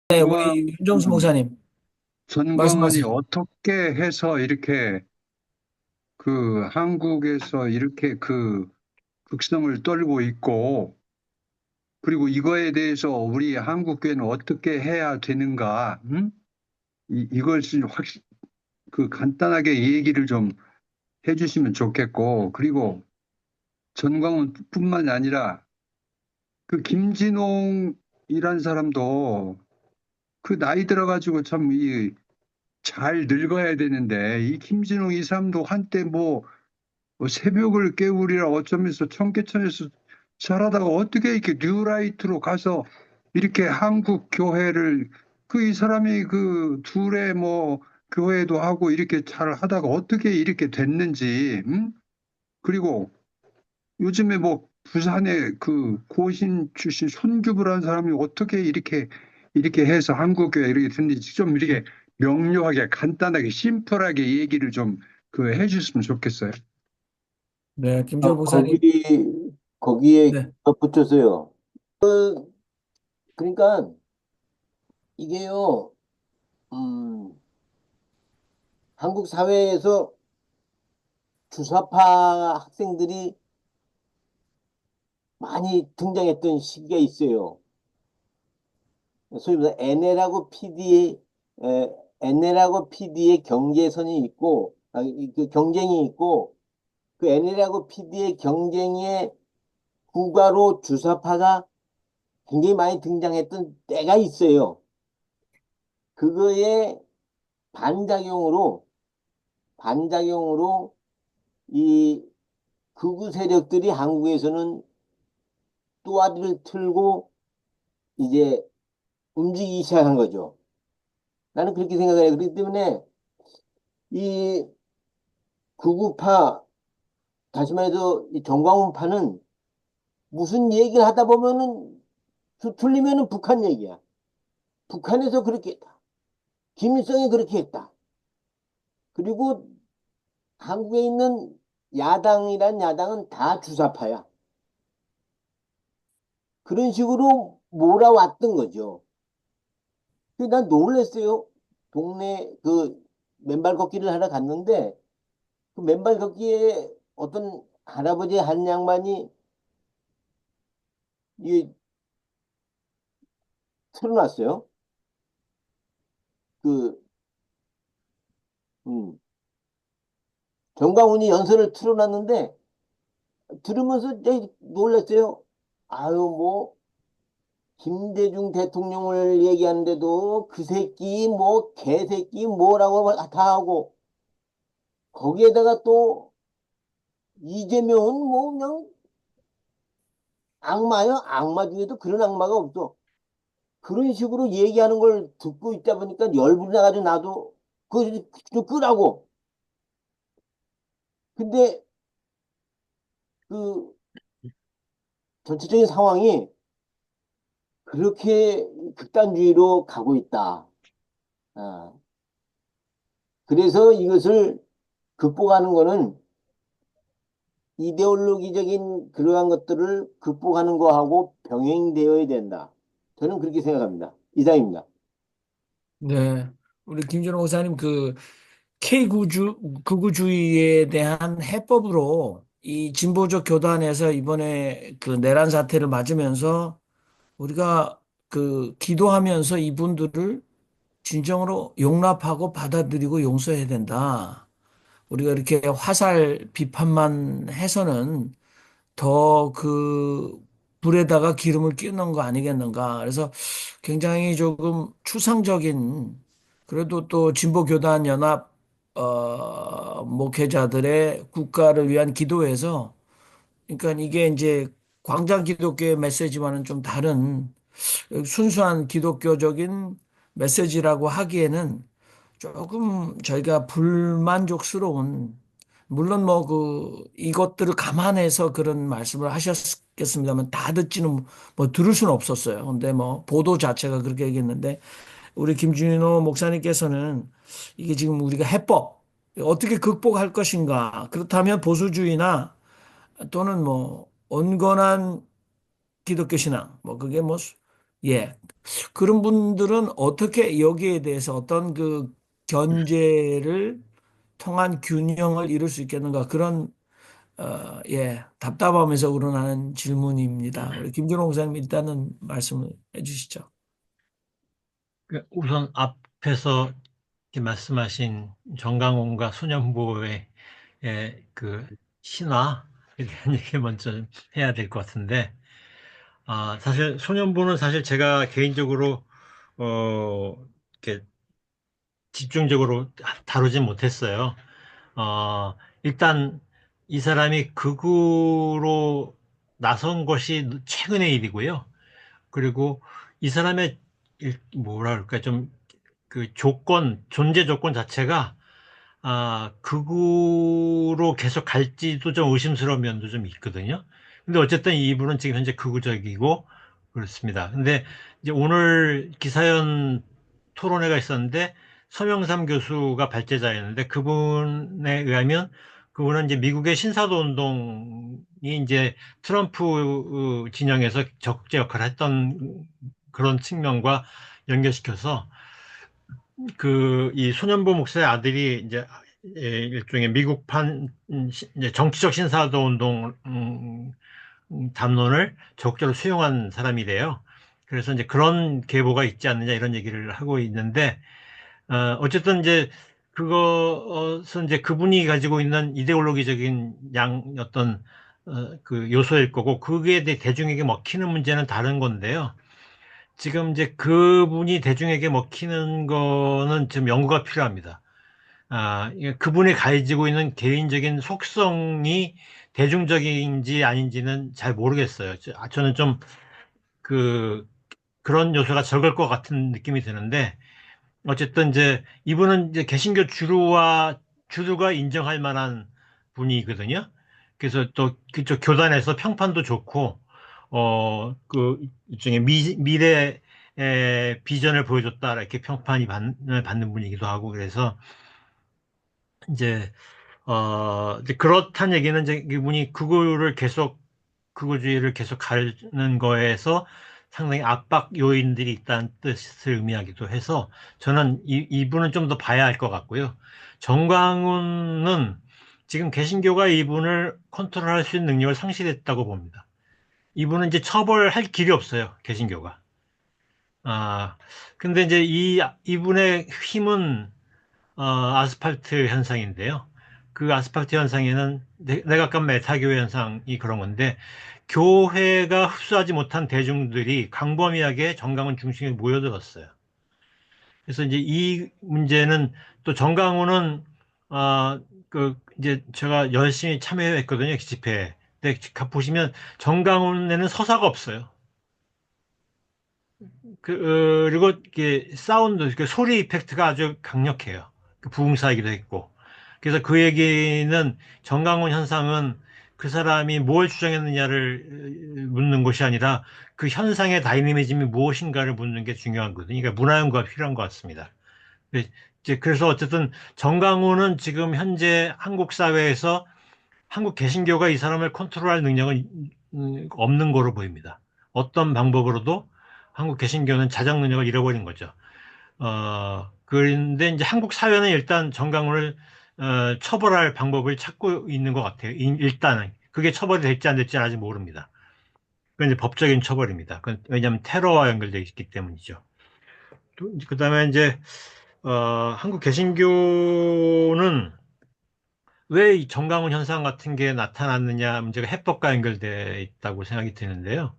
네, 전광, 우리 윤정수 음, 목사님 전광훈이 말씀하세요. 어떻게 해서 이렇게 그 한국에서 이렇게 그 극성을 떨고 있고, 그리고 이거에 대해서 우리 한국교회는 어떻게 해야 되는가, 이걸 그 간단하게 얘기를 좀 해주시면 좋겠고, 그리고 전광훈 뿐만이 아니라 그 김진홍이란 사람도 그 나이 들어가지고 참 잘 늙어야 되는데, 이 김진홍 이 사람도 한때 뭐 새벽을 깨우리라 어쩌면서 청계천에서 잘하다가 어떻게 이렇게 뉴라이트로 가서 이렇게 한국 교회를 그 이 사람이 그 둘의 뭐 교회도 하고 이렇게 잘 하다가 어떻게 이렇게 됐는지, 그리고 요즘에 뭐 부산에 그 고신 출신 손규부라는 사람이 어떻게 이렇게 해서 한국 교회 이렇게 됐는지 좀 이렇게 명료하게 간단하게 심플하게 얘기를 좀 그 해주셨으면 좋겠어요. 네, 김정수 목사님. 거기에 네, 덧붙여서요. 그러니까 이게요, 음, 한국 사회에서 주사파 학생들이 많이 등장했던 시기가 있어요. 소위 말해서 NL하고 PD의 경계선이 있고, 그 경쟁이 있고, 그 NL하고 PD의 경쟁에 후가로 주사파가 굉장히 많이 등장했던 때가 있어요. 그거에 반작용으로, 반작용으로 이 극우 세력들이 한국에서는 또아리를 틀고 이제 움직이기 시작한 거죠. 나는 그렇게 생각해요. 그렇기 때문에 이 극우파, 다시 말해서 이 정광훈파는 무슨 얘기를 하다 보면은 틀리면은 북한 얘기야. 북한에서 그렇게 했다. 김일성이 그렇게 했다. 그리고 한국에 있는 야당이란 야당은 다 주사파야. 그런 식으로 몰아왔던 거죠. 근데 난 놀랬어요. 동네 그 맨발 걷기를 하러 갔는데 그 맨발 걷기에 어떤 할아버지 한 양반이 이 틀어놨어요. 그 음, 정강훈이 연설을 틀어놨는데 들으면서 되게 놀랐어요. 아유 뭐 김대중 대통령을 얘기하는데도 그 새끼 뭐 개새끼 뭐라고 다 하고 거기에다가 또 이재명은 뭐 그냥 악마요. 악마 중에도 그런 악마가 없어. 그런 식으로 얘기하는 걸 듣고 있다 보니까 열불이 나가지고 나도 그거 좀 끄라고. 근데 그 전체적인 상황이 그렇게 극단주의로 가고 있다. 아, 그래서 이것을 극복하는 거는 이데올로기적인 그러한 것들을 극복하는 거하고 병행되어야 된다. 저는 그렇게 생각합니다. 이상입니다. 네. 우리 김정수 목사님 극우주의에 대한 해법으로 이 진보적 교단에서 이번에 그 내란 사태를 맞으면서 우리가 기도하면서 이분들을 진정으로 용납하고 받아들이고 용서해야 된다. 우리가 이렇게 화살 비판만 해서는 더 불에다가 기름을 끼얹는 거 아니겠는가. 그래서 굉장히 조금 추상적인 그래도 또 진보교단 연합 목회자들의 국가를 위한 기도에서 그러니까 이게 이제 광장 기독교의 메시지와는 좀 다른 순수한 기독교적인 메시지라고 하기에는 조금 저희가 불만족스러운 물론 이것들을 감안해서 그런 말씀을 하셨겠습니다만 다 듣지는 뭐 들을 수는 없었어요. 근데 뭐 보도 자체가 그렇게 얘기했는데 우리 김준호 목사님께서는 이게 지금 우리가 해법 어떻게 극복할 것인가 그렇다면 보수주의나 또는 뭐 온건한 기독교 신앙 뭐 그게 뭐 예. 그런 분들은 어떻게 여기에 대해서 어떤 그 견제를 통한 균형을 이룰 수 있겠는가 그런 예, 답답하면서 우러나는 질문입니다. 우리 김준호 목사님 일단은 말씀을 해주시죠. 우선 앞에서 이렇게 말씀하신 정강훈과 소년보의 그 신화에 대한 얘기 먼저 좀 해야 될 것 같은데, 사실 소년보는 사실 제가 개인적으로 이렇게 집중적으로 다루진 못했어요. 일단 이 사람이 극우로 나선 것이 최근의 일이고요. 그리고 이 사람의 뭐라 그럴까 좀 그 존재 조건 자체가 극우로 계속 갈지도 좀 의심스러운 면도 좀 있거든요. 근데 어쨌든 이분은 지금 현재 극우적이고 그렇습니다. 근데 이제 오늘 기사연 토론회가 있었는데 서명삼 교수가 발제자였는데 그분에 의하면 그분은 이제 미국의 신사도 운동이 이제 트럼프 진영에서 적재 역할을 했던 그런 측면과 연결시켜서 이 소년보 목사의 아들이 이제 일종의 미국판 이제 정치적 신사도 운동 담론을 적극적으로 수용한 사람이래요. 그래서 이제 그런 계보가 있지 않느냐 이런 얘기를 하고 있는데 어쨌든 이제 그것은 이제 그분이 가지고 있는 이데올로기적인 어떤 그 요소일 거고 그게 대중에게 먹히는 문제는 다른 건데요. 지금 이제 그분이 대중에게 먹히는 거는 지금 연구가 필요합니다. 이게 그분이 가지고 있는 개인적인 속성이 대중적인지 아닌지는 잘 모르겠어요. 저는 좀 그런 요소가 적을 것 같은 느낌이 드는데, 어쨌든 이제 이분은 이제 개신교 주류가 인정할 만한 분이거든요. 그래서 또 그쪽 교단에서 평판도 좋고, 일종의 미래 비전을 보여줬다 이렇게 평판이 받는 분이기도 하고 그래서 이제 이제 그렇다는 얘기는 이제 이분이 극우주의를 계속 가는 거에서 상당히 압박 요인들이 있다는 뜻을 의미하기도 해서 저는 이분은 좀 더 봐야 할 것 같고요. 정광훈은 지금 개신교가 이분을 컨트롤할 수 있는 능력을 상실했다고 봅니다. 이분은 이제 처벌할 길이 없어요, 개신교가. 아, 근데 이제 이분의 힘은 아스팔트 현상인데요. 그 아스팔트 현상에는 내각간 메타교회 현상이 그런 건데, 교회가 흡수하지 못한 대중들이 광범위하게 정강훈 중심에 모여들었어요. 그래서 이제 이 문제는 또 정강훈은, 이제 제가 열심히 참여했거든요, 집회에. 근데 보시면 정강훈에는 서사가 없어요. 그리고 이게 사운드, 그 소리 이펙트가 아주 강력해요. 그 부흥사이기도 했고. 그래서 그 얘기는 정강훈 현상은 그 사람이 뭘 주장했느냐를 묻는 것이 아니라 그 현상의 다이내미즘이 무엇인가를 묻는 게 중요하거든요. 그러니까 문화연구가 필요한 것 같습니다. 그래서 어쨌든 정강훈은 지금 현재 한국 사회에서 한국 개신교가 이 사람을 컨트롤할 능력은 없는 거로 보입니다. 어떤 방법으로도 한국 개신교는 자정 능력을 잃어버린 거죠. 그런데 이제 한국 사회는 일단 정강훈을 처벌할 방법을 찾고 있는 것 같아요. 일단은. 그게 처벌이 될지 안 될지는 아직 모릅니다. 그건 이제 법적인 처벌입니다. 왜냐하면 테러와 연결되어 있기 때문이죠. 그 다음에 이제, 한국 개신교는 왜 이 정강훈 현상 같은 게 나타났느냐 문제가 해법과 연결되어 있다고 생각이 드는데요.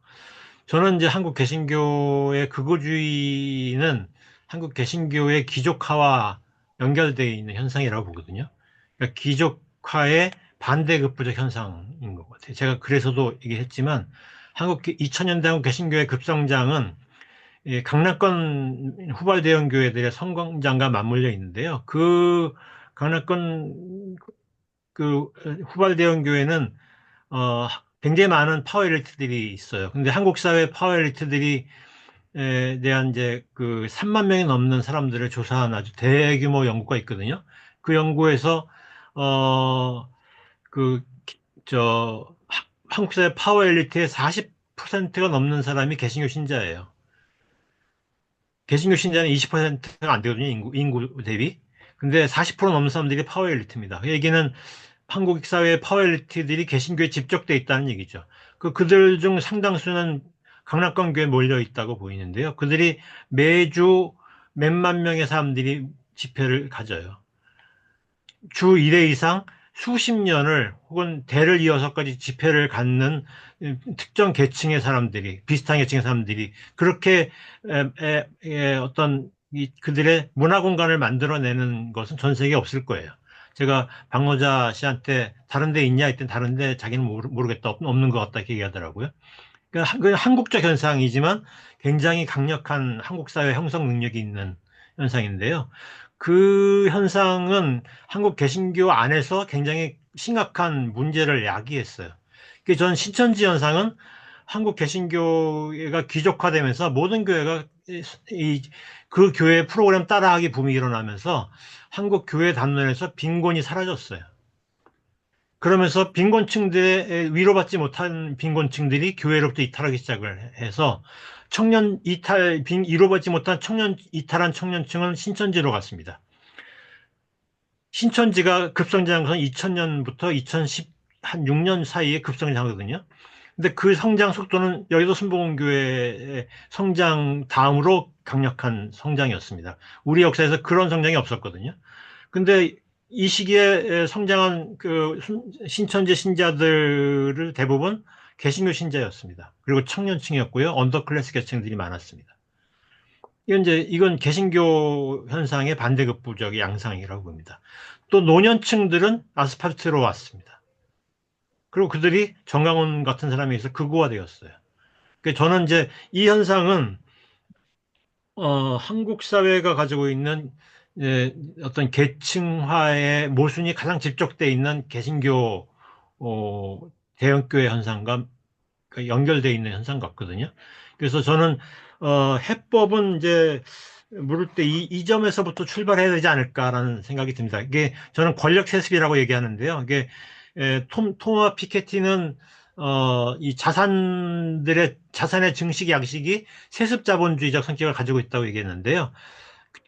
저는 이제 한국 개신교의 극우주의는 한국 개신교의 귀족화와 연결되어 있는 현상이라고 보거든요. 그러니까 귀족화의 반대급부적 현상인 것 같아요. 제가 그래서도 얘기했지만 2000년대 한국 개신교의 급성장은 이 강남권 후발대형교회들의 성장과 맞물려 있는데요. 그 강남권 후발대형교회는 굉장히 많은 파워 엘리트들이 있어요. 근데 한국 사회 파워 엘리트들이 대한 이제 그 3만 명이 넘는 사람들을 조사한 아주 대규모 연구가 있거든요. 그 연구에서 그 한국 사회 파워 엘리트의 40%가 넘는 사람이 개신교 신자예요. 개신교 신자는 20%가 안 되거든요, 인구 대비. 근데 40% 넘는 사람들이 파워 엘리트입니다. 그 얘기는 한국 사회의 파워 엘리트들이 개신교에 집적돼 있다는 얘기죠. 그들 중 상당수는 강남권 교회에 몰려 있다고 보이는데요. 그들이 매주 몇만 명의 사람들이 집회를 가져요. 주 1회 이상 수십 년을 혹은 대를 이어서까지 집회를 갖는 특정 계층의 사람들이, 비슷한 계층의 사람들이 그렇게 어떤 그들의 문화 공간을 만들어내는 것은 전 세계에 없을 거예요. 제가 박노자 씨한테 다른 데 있냐 했더니 다른 데 자기는 모르겠다, 없는 것 같다 이렇게 얘기하더라고요. 그 한국적 현상이지만 굉장히 강력한 한국 사회 형성 능력이 있는 현상인데요. 그 현상은 한국 개신교 안에서 굉장히 심각한 문제를 야기했어요. 전 신천지 현상은 한국 개신교가 귀족화되면서 모든 교회가 그 교회 프로그램 따라하기 붐이 일어나면서 한국 교회 담론에서 빈곤이 사라졌어요. 그러면서 빈곤층들의 위로받지 못한 빈곤층들이 교회로부터 이탈하기 시작을 해서 위로받지 못한 이탈한 청년층은 신천지로 갔습니다. 신천지가 급성장한 건 2000년부터 2016년 사이에 급성장하거든요. 근데 그 성장 속도는 여의도 순복음교회의 성장 다음으로 강력한 성장이었습니다. 우리 역사에서 그런 성장이 없었거든요. 근데 이 시기에 성장한 신천지 신자들을 대부분 개신교 신자였습니다. 그리고 청년층이었고요. 언더클래스 계층들이 많았습니다. 이건 개신교 현상의 반대급부적인 양상이라고 봅니다. 또 노년층들은 아스팔트로 왔습니다. 그리고 그들이 정강훈 같은 사람에 의해서 극우화되었어요. 저는 이제 이 현상은 한국 사회가 가지고 있는 어떤 계층화의 모순이 가장 집적돼 있는 개신교 대형교회 현상과 연결돼 있는 현상 같거든요. 그래서 저는 해법은 이제 물을 때 이 점에서부터 출발해야 되지 않을까라는 생각이 듭니다. 이게 저는 권력 세습이라고 얘기하는데요. 이게 토마 피케티는 이 자산의 증식 양식이 세습 자본주의적 성격을 가지고 있다고 얘기했는데요.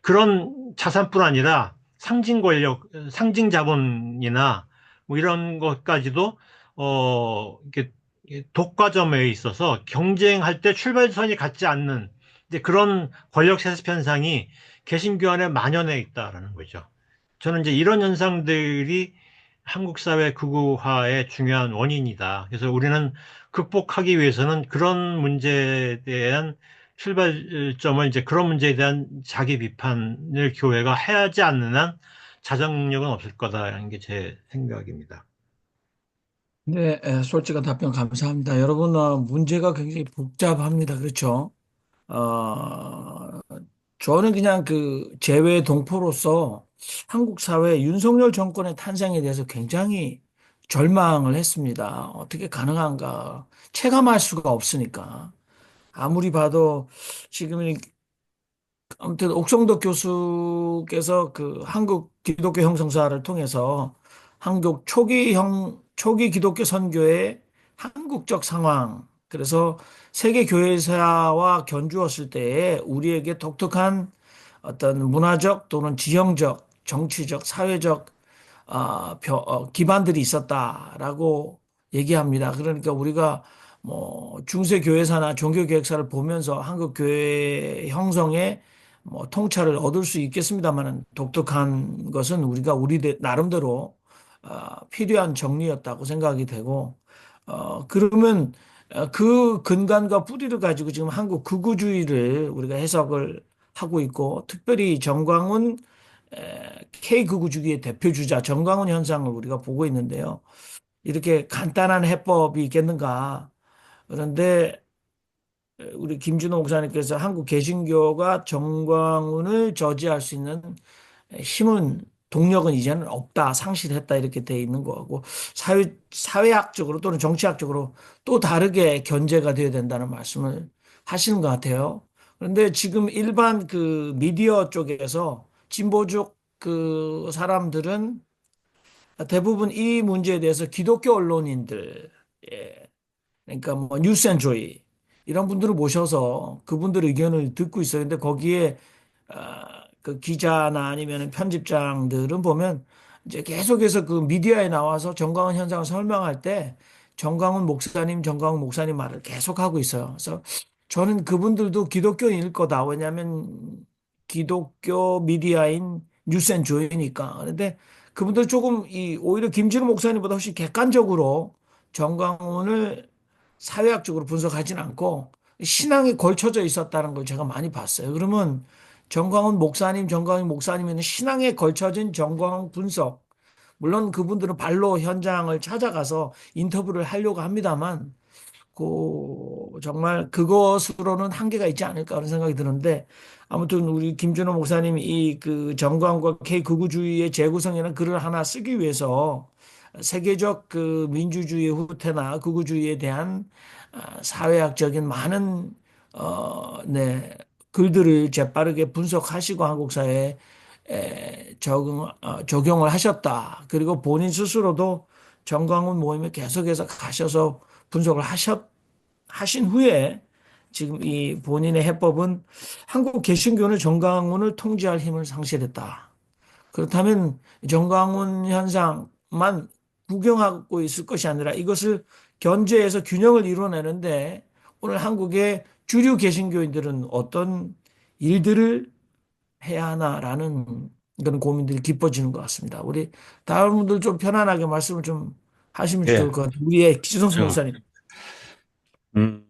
그런 자산뿐 아니라 상징 권력, 상징 자본이나 뭐 이런 것까지도 이렇게 독과점에 있어서 경쟁할 때 출발선이 같지 않는 이제 그런 권력 세습 현상이 개신교 안에 만연해 있다라는 거죠. 저는 이제 이런 현상들이 한국 사회 극우화의 중요한 원인이다. 그래서 우리는 극복하기 위해서는 그런 문제에 대한 출발점을 이제 그런 문제에 대한 자기 비판을 교회가 해야 하지 않는 한 자정력은 없을 거다라는 게 제 생각입니다. 네, 솔직한 답변 감사합니다. 여러분, 문제가 굉장히 복잡합니다. 그렇죠? 어, 저는 그냥 그 재외 동포로서 한국 사회 윤석열 정권의 탄생에 대해서 굉장히 절망을 했습니다. 어떻게 가능한가? 체감할 수가 없으니까. 아무리 봐도 지금 아무튼 옥성덕 교수께서 그 한국 기독교 형성사를 통해서 한국 초기 기독교 선교의 한국적 상황, 그래서 세계 교회사와 견주었을 때에 우리에게 독특한 어떤 문화적 또는 지형적, 정치적, 사회적 기반들이 있었다라고 얘기합니다. 그러니까 우리가 뭐 중세 교회사나 종교 계획사를 보면서 한국 교회 형성의 뭐 통찰을 얻을 수 있겠습니다만은 독특한 것은 우리가 나름대로 필요한 정리였다고 생각이 되고 그러면 그 근간과 뿌리를 가지고 지금 한국 극우주의를 우리가 해석을 하고 있고 특별히 정광훈 K극우주의의 대표주자 정광훈 현상을 우리가 보고 있는데요. 이렇게 간단한 해법이 있겠는가? 그런데 우리 김준호 목사님께서 한국 개신교가 정광훈을 저지할 수 있는 힘은 동력은 이제는 없다, 상실했다 이렇게 돼 있는 거고 사회학적으로 또는 정치학적으로 또 다르게 견제가 되어야 된다는 말씀을 하시는 것 같아요. 그런데 지금 일반 그 미디어 쪽에서 진보적 그 사람들은 대부분 이 문제에 대해서 기독교 언론인들, 예, 그러니까 뭐 뉴스앤조이 이런 분들을 모셔서 그분들 의견을 듣고 있어요. 근데 거기에 그 기자나 아니면 편집장들은 보면 이제 계속해서 그 미디어에 나와서 정광훈 현상을 설명할 때 정광훈 목사님 말을 계속하고 있어요. 그래서 저는 그분들도 기독교인일 거다. 왜냐하면 기독교 미디어인 뉴스앤조이니까. 그런데 그분들 조금 오히려 김진우 목사님보다 훨씬 객관적으로 정광훈을 사회학적으로 분석하진 않고 신앙에 걸쳐져 있었다는 걸 제가 많이 봤어요. 그러면 정광훈 목사님은 신앙에 걸쳐진 정광훈 분석. 물론 그분들은 발로 현장을 찾아가서 인터뷰를 하려고 합니다만 정말 그것으로는 한계가 있지 않을까 하는 생각이 드는데 아무튼 우리 김준호 목사님이 이 그 정광과 K극우주의의 재구성이라는 글을 하나 쓰기 위해서 세계적 그 민주주의 후퇴나 극우주의에 대한 사회학적인 많은 네, 글들을 재빠르게 분석하시고 한국 사회에 적용을 하셨다. 그리고 본인 스스로도 정광훈 모임에 계속해서 가셔서 분석을 하신 후에 지금 이 본인의 해법은 한국 개신교는 정광훈을 통제할 힘을 상실했다. 그렇다면 정광훈 현상만 구경하고 있을 것이 아니라 이것을 견제해서 균형을 이루어내는데 오늘 한국의 주류 개신교인들은 어떤 일들을 해야 하나라는 그런 고민들이 깊어지는 것 같습니다. 우리 다른 분들 좀 편안하게 말씀을 좀 하시면 좋을 예. 것 같아요. 우리의 기성수 저, 목사님. 음,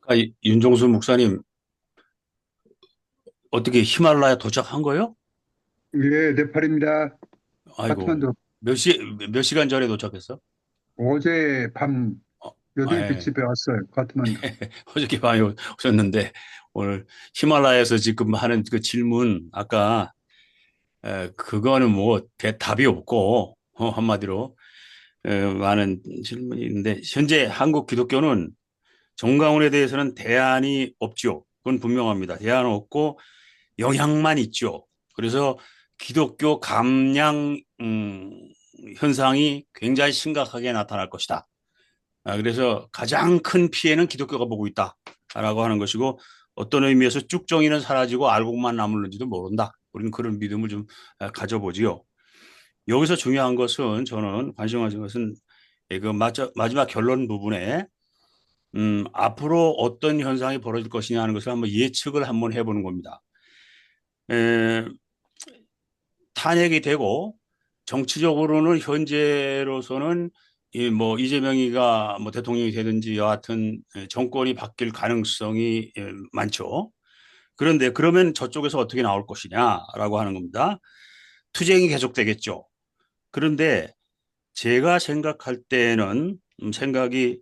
아까 윤종수 목사님, 어떻게 히말라야 도착한 거요? 예, 네팔입니다. 아이고, 카트만두. 몇 시간 전에 도착했어? 어제 밤 어, 8시 예. 집에 왔어요. 카트만두. 어저께 밤에 오셨는데, 오늘 히말라야에서 지금 하는 그 질문, 아까, 그거는 뭐, 답이 없고, 한마디로, 많은 질문이 있는데, 현재 한국 기독교는 정강훈에 대해서는 대안이 없죠. 그건 분명합니다. 대안은 없고, 영향만 있죠. 그래서 기독교 감량 현상이 굉장히 심각하게 나타날 것이다. 그래서 가장 큰 피해는 기독교가 보고 있다라고 하는 것이고 어떤 의미에서 쭉정이는 사라지고 알고만 남을는지도 모른다. 우리는 그런 믿음을 좀 가져보지요. 여기서 중요한 것은 저는 관심 가진 것은 그 마지막 결론 부분에 앞으로 어떤 현상이 벌어질 것이냐 하는 것을 한번 예측을 한번 해보는 겁니다. 에, 탄핵이 되고 정치적으로는 현재로서는 이 뭐 이재명이가 뭐 대통령이 되든지 여하튼 정권이 바뀔 가능성이 많죠. 그런데 그러면 저쪽에서 어떻게 나올 것이냐라고 하는 겁니다. 투쟁이 계속되겠죠. 그런데 제가 생각할 때는 생각이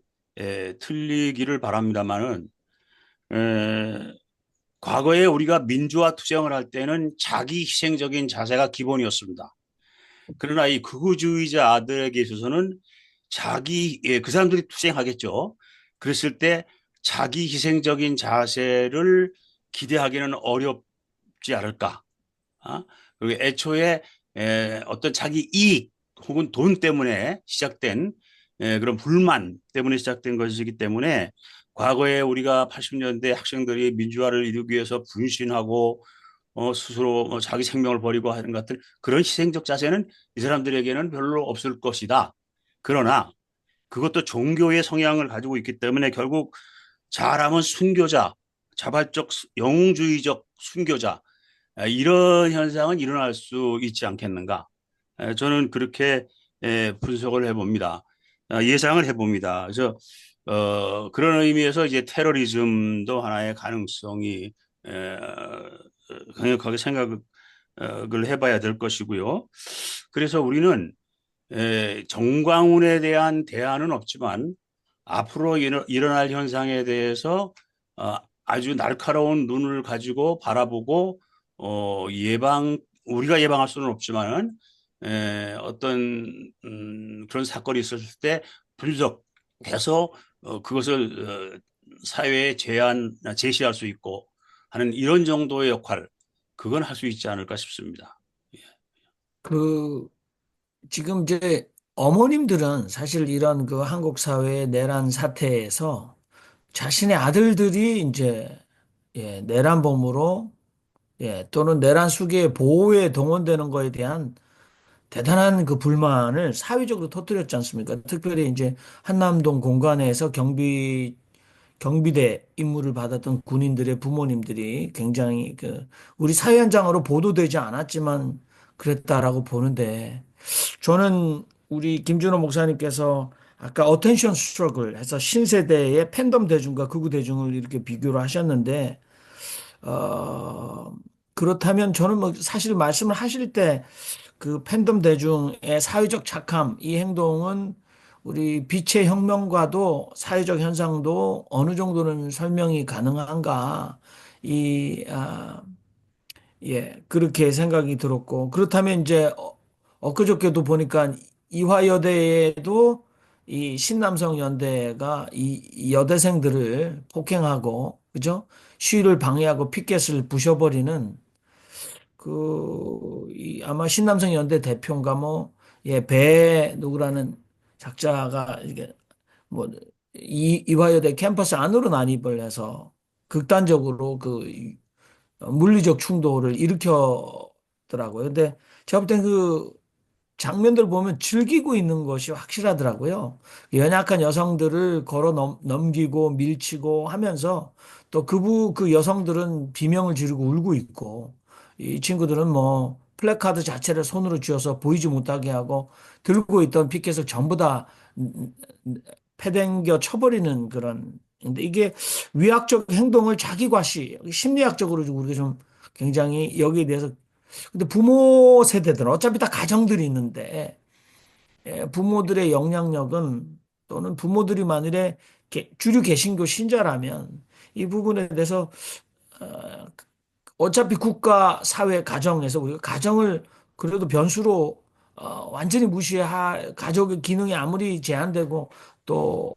틀리기를 바랍니다만은 과거에 우리가 민주화 투쟁을 할 때는 자기 희생적인 자세가 기본이었습니다. 그러나 이 극우주의자들에게 있어서는 그 사람들이 투쟁하겠죠. 그랬을 때 자기 희생적인 자세를 기대하기는 어렵지 않을까. 그리고 애초에 어떤 자기 이익 혹은 돈 때문에 시작된 그런 불만 때문에 시작된 것이기 때문에 과거에 우리가 80년대 학생들이 민주화를 이루기 위해서 분신하고 스스로 자기 생명을 버리고 하는 것들 그런 희생적 자세는 이 사람들에게는 별로 없을 것이다. 그러나 그것도 종교의 성향을 가지고 있기 때문에 결국 잘하면 순교자, 자발적 영웅주의적 순교자 이런 현상은 일어날 수 있지 않겠는가? 저는 그렇게 분석을 해봅니다. 예상을 해봅니다. 그래서 그런 의미에서 이제 테러리즘도 하나의 가능성이 강력하게 생각을 해봐야 될 것이고요. 그래서 우리는 정광훈에 대한 대안은 없지만 앞으로 일어날 현상에 대해서 아주 날카로운 눈을 가지고 바라보고 우리가 예방할 수는 없지만은 어떤 그런 사건이 있었을 때 분석해서 그것을 사회에 제시할 수 있고 하는 이런 정도의 역할 그건 할 수 있지 않을까 싶습니다. 그 지금 이제 어머님들은 사실 이런 그 한국 사회의 내란 사태에서 자신의 아들들이 이제 내란범으로 또는 내란 수계의 보호에 동원되는 거에 대한 대단한 그 불만을 사회적으로 터뜨렸지 않습니까? 특별히 이제 한남동 공간에서 경비대 임무를 받았던 군인들의 부모님들이 굉장히 그 우리 사회 현장으로 보도되지 않았지만 그랬다라고 보는데 저는 우리 김준호 목사님께서 아까 어텐션 스트러글 해서 신세대의 팬덤 대중과 극우 대중을 이렇게 비교를 하셨는데 어 그렇다면 저는 뭐 사실 말씀을 하실 때 그 팬덤 대중의 사회적 착함, 이 행동은 우리 빛의 혁명과도 사회적 현상도 어느 정도는 설명이 가능한가, 이, 아, 그렇게 생각이 들었고, 그렇다면 이제 엊그저께도 보니까 이화여대에도 이 신남성 연대가 이 여대생들을 폭행하고, 그죠? 시위를 방해하고 피켓을 부셔버리는 아마 신남성 연대 대표인가 뭐, 배 누구라는 작자가 이게 뭐, 이화여대 캠퍼스 안으로 난입을 해서 극단적으로 물리적 충돌을 일으켰더라고요. 근데 제가 볼 땐 그 장면들 보면 즐기고 있는 것이 확실하더라고요. 연약한 여성들을 걸어 넘기고 밀치고 하면서 또 그 여성들은 비명을 지르고 울고 있고 이 친구들은 뭐 플래카드 자체를 손으로 쥐어서 보이지 못하게 하고 들고 있던 피켓을 전부 다 패댕겨 쳐버리는 그런 근데 이게 위학적 행동을 자기 과시 심리학적으로 우리가 좀 굉장히 여기에 대해서 근데 부모 세대들은 어차피 다 가정들이 있는데 부모들의 영향력은 또는 부모들이 만일에 주류 개신교 신자라면 이 부분에 대해서 어, 어차피 국가, 사회, 가정에서 우리가 가정을 그래도 변수로 완전히 가족의 기능이 아무리 제한되고 또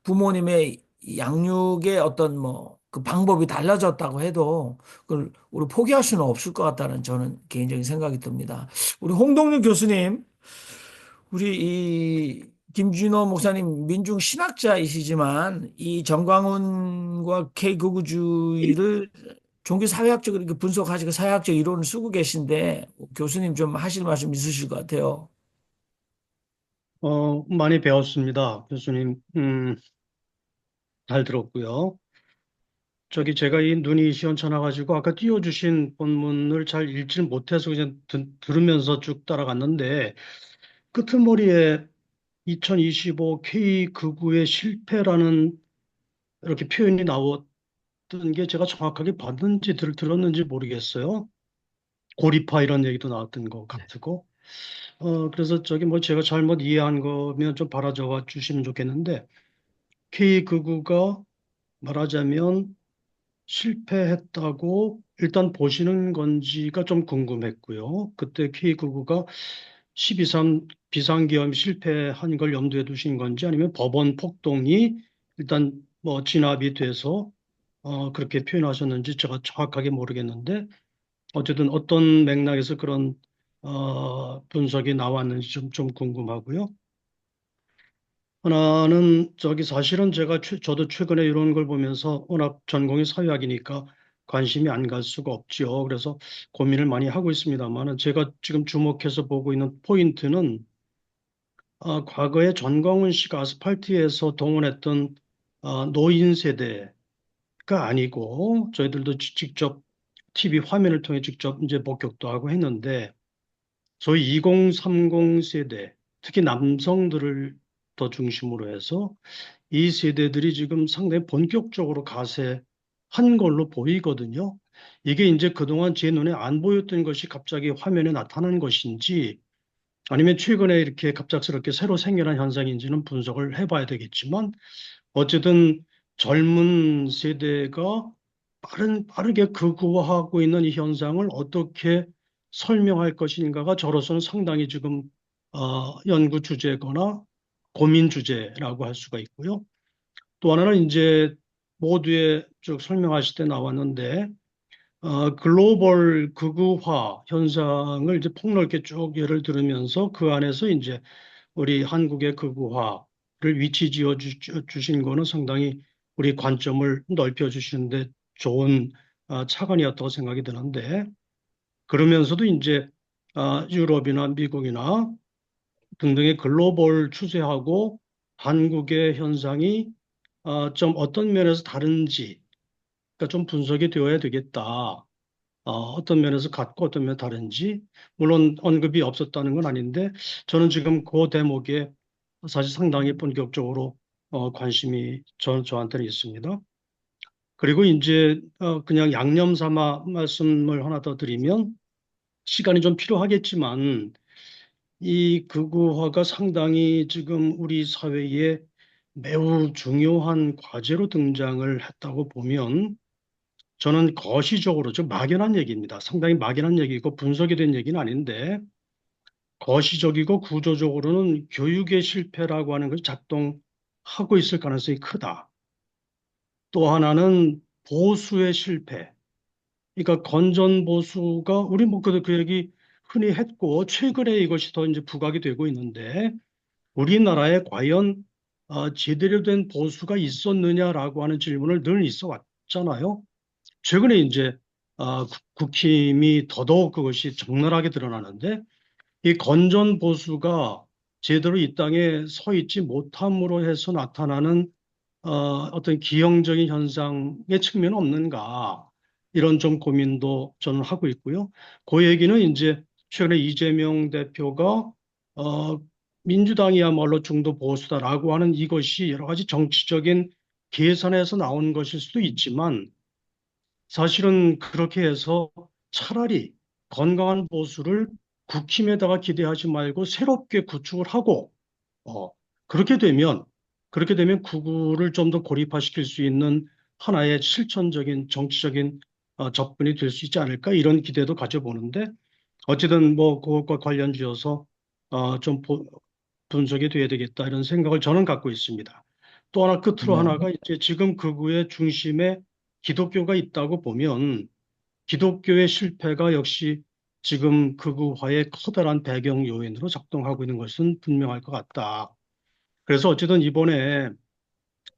부모님의 양육의 어떤 뭐 그 방법이 달라졌다고 해도 그걸 우리 포기할 수는 없을 것 같다는 저는 개인적인 생각이 듭니다. 우리 홍동률 교수님, 우리 이 김준호 목사님 민중 신학자이시지만 이 정광훈과 K극우주의를 종교 사회학적으로 이렇게 분석하시고 사회학적 이론을 쓰고 계신데 교수님 좀 하실 말씀 있으실 것 같아요. 많이 배웠습니다. 교수님, 잘 들었고요. 제가 이 눈이 시원찮아가지고 아까 띄워주신 본문을 잘 읽질 못해서 그냥 들으면서 쭉 따라갔는데 끄트머리에 2025 K극우의 실패라는 이렇게 표현이 나왔던 게 제가 정확하게 봤는지 들었는지 모르겠어요. 고리파 이런 얘기도 나왔던 것 같고. 그래서 뭐 제가 잘못 이해한 거면 좀 바라져 주시면 좋겠는데 K극우가 말하자면 실패했다고 일단 보시는 건지가 좀 궁금했고요. 그때 K극우가 12.3 비상계엄 실패한 걸 염두에 두신 건지 아니면 법원 폭동이 일단 뭐 진압이 돼서 그렇게 표현하셨는지 제가 정확하게 모르겠는데 어쨌든 어떤 맥락에서 그런 분석이 나왔는지 좀 궁금하고요. 하나는 사실은 저도 최근에 이런 걸 보면서 워낙 전공이 사회학이니까 관심이 안 갈 수가 없지요. 그래서 고민을 많이 하고 있습니다만은 제가 지금 주목해서 보고 있는 포인트는 과거에 전광훈 씨가 아스팔트에서 동원했던 노인 세대가 아니고 저희들도 직접 TV 화면을 통해 직접 이제 목격도 하고 했는데 소위 2030 세대, 특히 남성들을 더 중심으로 해서 이 세대들이 지금 상당히 본격적으로 가세한 걸로 보이거든요. 이게 이제 그동안 제 눈에 안 보였던 것이 갑자기 화면에 나타난 것인지 아니면 최근에 이렇게 갑작스럽게 새로 생겨난 현상인지는 분석을 해봐야 되겠지만 어쨌든 젊은 세대가 빠르게 극우화하고 있는 이 현상을 어떻게 설명할 것인가가 저로서는 상당히 지금 연구 주제거나 고민 주제라고 할 수가 있고요. 또 하나는 이제 모두의 쭉 설명하실 때 나왔는데 글로벌 극우화 현상을 이제 폭넓게 쭉 예를 들으면서 그 안에서 이제 우리 한국의 극우화를 위치 지어 주신 거는 상당히 우리 관점을 넓혀주시는데 좋은 차관이었다고 생각이 드는데, 그러면서도 이제 유럽이나 미국이나 등등의 글로벌 추세하고 한국의 현상이 좀 어떤 면에서 다른지, 그러니까 좀 분석이 되어야 되겠다. 어떤 면에서 같고 어떤 면 다른지, 물론 언급이 없었다는 건 아닌데, 저는 지금 그 대목에 사실 상당히 본격적으로 관심이 저한테는 있습니다. 그리고 이제 그냥 양념 삼아 말씀을 하나 더 드리면, 시간이 좀 필요하겠지만 이 극우화가 상당히 지금 우리 사회에 매우 중요한 과제로 등장을 했다고 보면, 저는 거시적으로, 좀 막연한 얘기입니다. 상당히 막연한 얘기고 분석이 된 얘기는 아닌데, 거시적이고 구조적으로는 교육의 실패라고 하는 것이 작동하고 있을 가능성이 크다. 또 하나는 보수의 실패. 그러니까 건전 보수가, 우리 뭐 그 얘기 흔히 했고 최근에 이것이 더 이제 부각이 되고 있는데, 우리나라에 과연 제대로 된 보수가 있었느냐라고 하는 질문을 늘 있어 왔잖아요. 최근에 이제 국힘이 더더욱 그것이 적나라하게 드러나는데, 이 건전 보수가 제대로 이 땅에 서 있지 못함으로 해서 나타나는 어떤 기형적인 현상의 측면은 없는가, 이런 좀 고민도 저는 하고 있고요. 그 얘기는 이제 최근에 이재명 대표가 어, 민주당이야말로 중도 보수다라고 하는 이것이 여러 가지 정치적인 계산에서 나온 것일 수도 있지만, 사실은 그렇게 해서 차라리 건강한 보수를 국힘에다가 기대하지 말고 새롭게 구축을 하고, 어, 그렇게 되면, 그렇게 되면 구구를 좀 더 고립화시킬 수 있는 하나의 실천적인 정치적인 접근이 될 수 있지 않을까, 이런 기대도 가져보는데, 어쨌든 뭐 그것과 관련 지어서 좀 분석이 돼야 되겠다, 이런 생각을 저는 갖고 있습니다. 또 하나 끝으로 네. 하나가, 이제 지금 극우의 중심에 기독교가 있다고 보면 기독교의 실패가 역시 지금 극우화의 커다란 배경 요인으로 작동하고 있는 것은 분명할 것 같다. 그래서 어쨌든 이번에